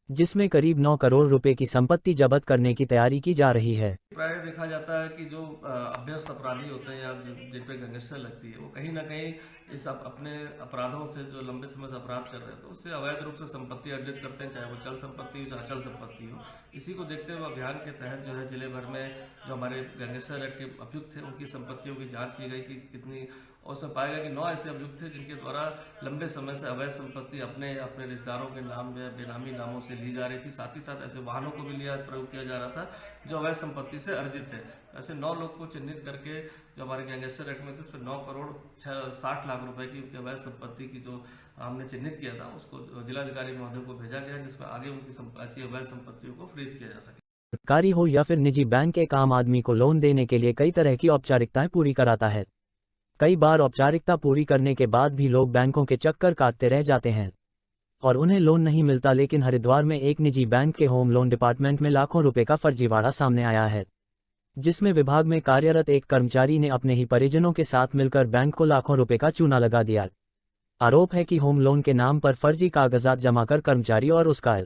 जिसमें करीब 9 करोड़ रुपए की संपत्ति जब्त करने की तैयारी की जा रही है। प्राय देखा जाता है कि जो अभ्यस्त अपराधी होते हैं या जिन पे गैंगस्टर लगती है वो कहीं ना कहीं इस अपने अपराधों से जो लंबे समय से अपराध कर रहे हैं तो उससे अवैध रूप से संपत्ति अर्जित करते हैं, चाहे वो चल संपत्ति हो चाहे अचल संपत्ति हो। इसी को देखते हुए अभियान के तहत जो है जिले भर में जो हमारे गैंगस्टर एक्ट के अभियुक्त थे उनकी संपत्तियों की जाँच की गई कि कितनी, और उसमें पाया गया कि 9 ऐसे अभियुक्त थे जिनके द्वारा लंबे समय से अवैध संपत्ति अपने रिश्तेदारों के नाम या बेनामी नामों से ली जा रही थी। साथ ही साथ ऐसे वाहनों को भी प्रयोग किया जा रहा था जो अवैध संपत्ति से अर्जित थे। ऐसे 9 लोग को चिन्हित करके जो हमारे गैंगस्टर एक्ट में थे उस पर 9 करोड़ 60 लाख रुपए की अवैध संपत्ति की जो हमने चिन्हित किया था उसको जिलाधिकारी महोदय को भेजा गया, जिसमें आगे उनकी ऐसी अवैध संपत्तियों को फ्रीज किया जा सके। सरकारी हो या फिर निजी बैंक, एक आम आदमी को लोन देने के लिए कई तरह की औपचारिकताएं पूरी कराता है। कई बार औपचारिकता पूरी करने के बाद भी लोग बैंकों के चक्कर काटते रह जाते हैं और उन्हें लोन नहीं मिलता। लेकिन हरिद्वार में एक निजी बैंक के होम लोन डिपार्टमेंट में लाखों रुपए का फर्जीवाड़ा सामने आया है, जिसमें विभाग में कार्यरत एक कर्मचारी ने अपने ही परिजनों के साथ मिलकर बैंक को लाखों रुपए का चूना लगा दिया। आरोप है कि होम लोन के नाम पर फर्जी कागजात जमा कर कर्मचारी और उसका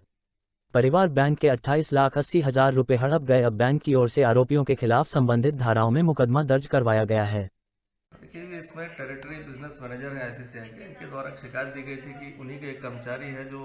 परिवार बैंक के 28,80,000 रुपए हड़प गए। अब बैंक की ओर से आरोपियों के खिलाफ संबंधित धाराओं में मुकदमा दर्ज करवाया गया है। देखिए, इसमें टेरिटरी बिजनेस मैनेजर है ICICI के, इनके द्वारा शिकायत दी गई थी कि उन्हीं के एक कर्मचारी है जो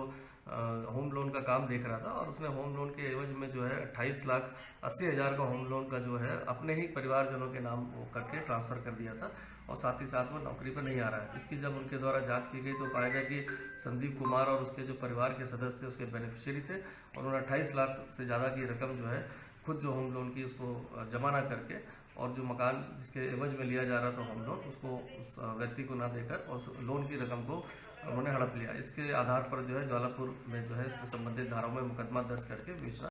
होम लोन का काम देख रहा था और उसने होम लोन के एवज में जो है 28,80,000 का होम लोन का जो है अपने ही परिवारजनों के नाम वो करके ट्रांसफ़र कर दिया था और साथ ही साथ वो नौकरी पर नहीं आ रहा है। इसकी जब उनके द्वारा जांच की गई तो पाया गया कि संदीप कुमार और उसके जो परिवार के सदस्य थे उसके बेनिफिशियरी थे और उन्होंने 28 लाख से ज़्यादा की रकम जो है खुद जो होम लोन की उसको जमा ना करके और जो मकान जिसके एवज में लिया जा रहा था होम लोन उसको उस व्यक्ति को ना देकर और उस लोन की रकम को उन्होंने हड़प लिया। इसके आधार पर जो है ज्वालापुर में जो है इससे संबंधित धाराओं में मुकदमा दर्ज करके विवेचना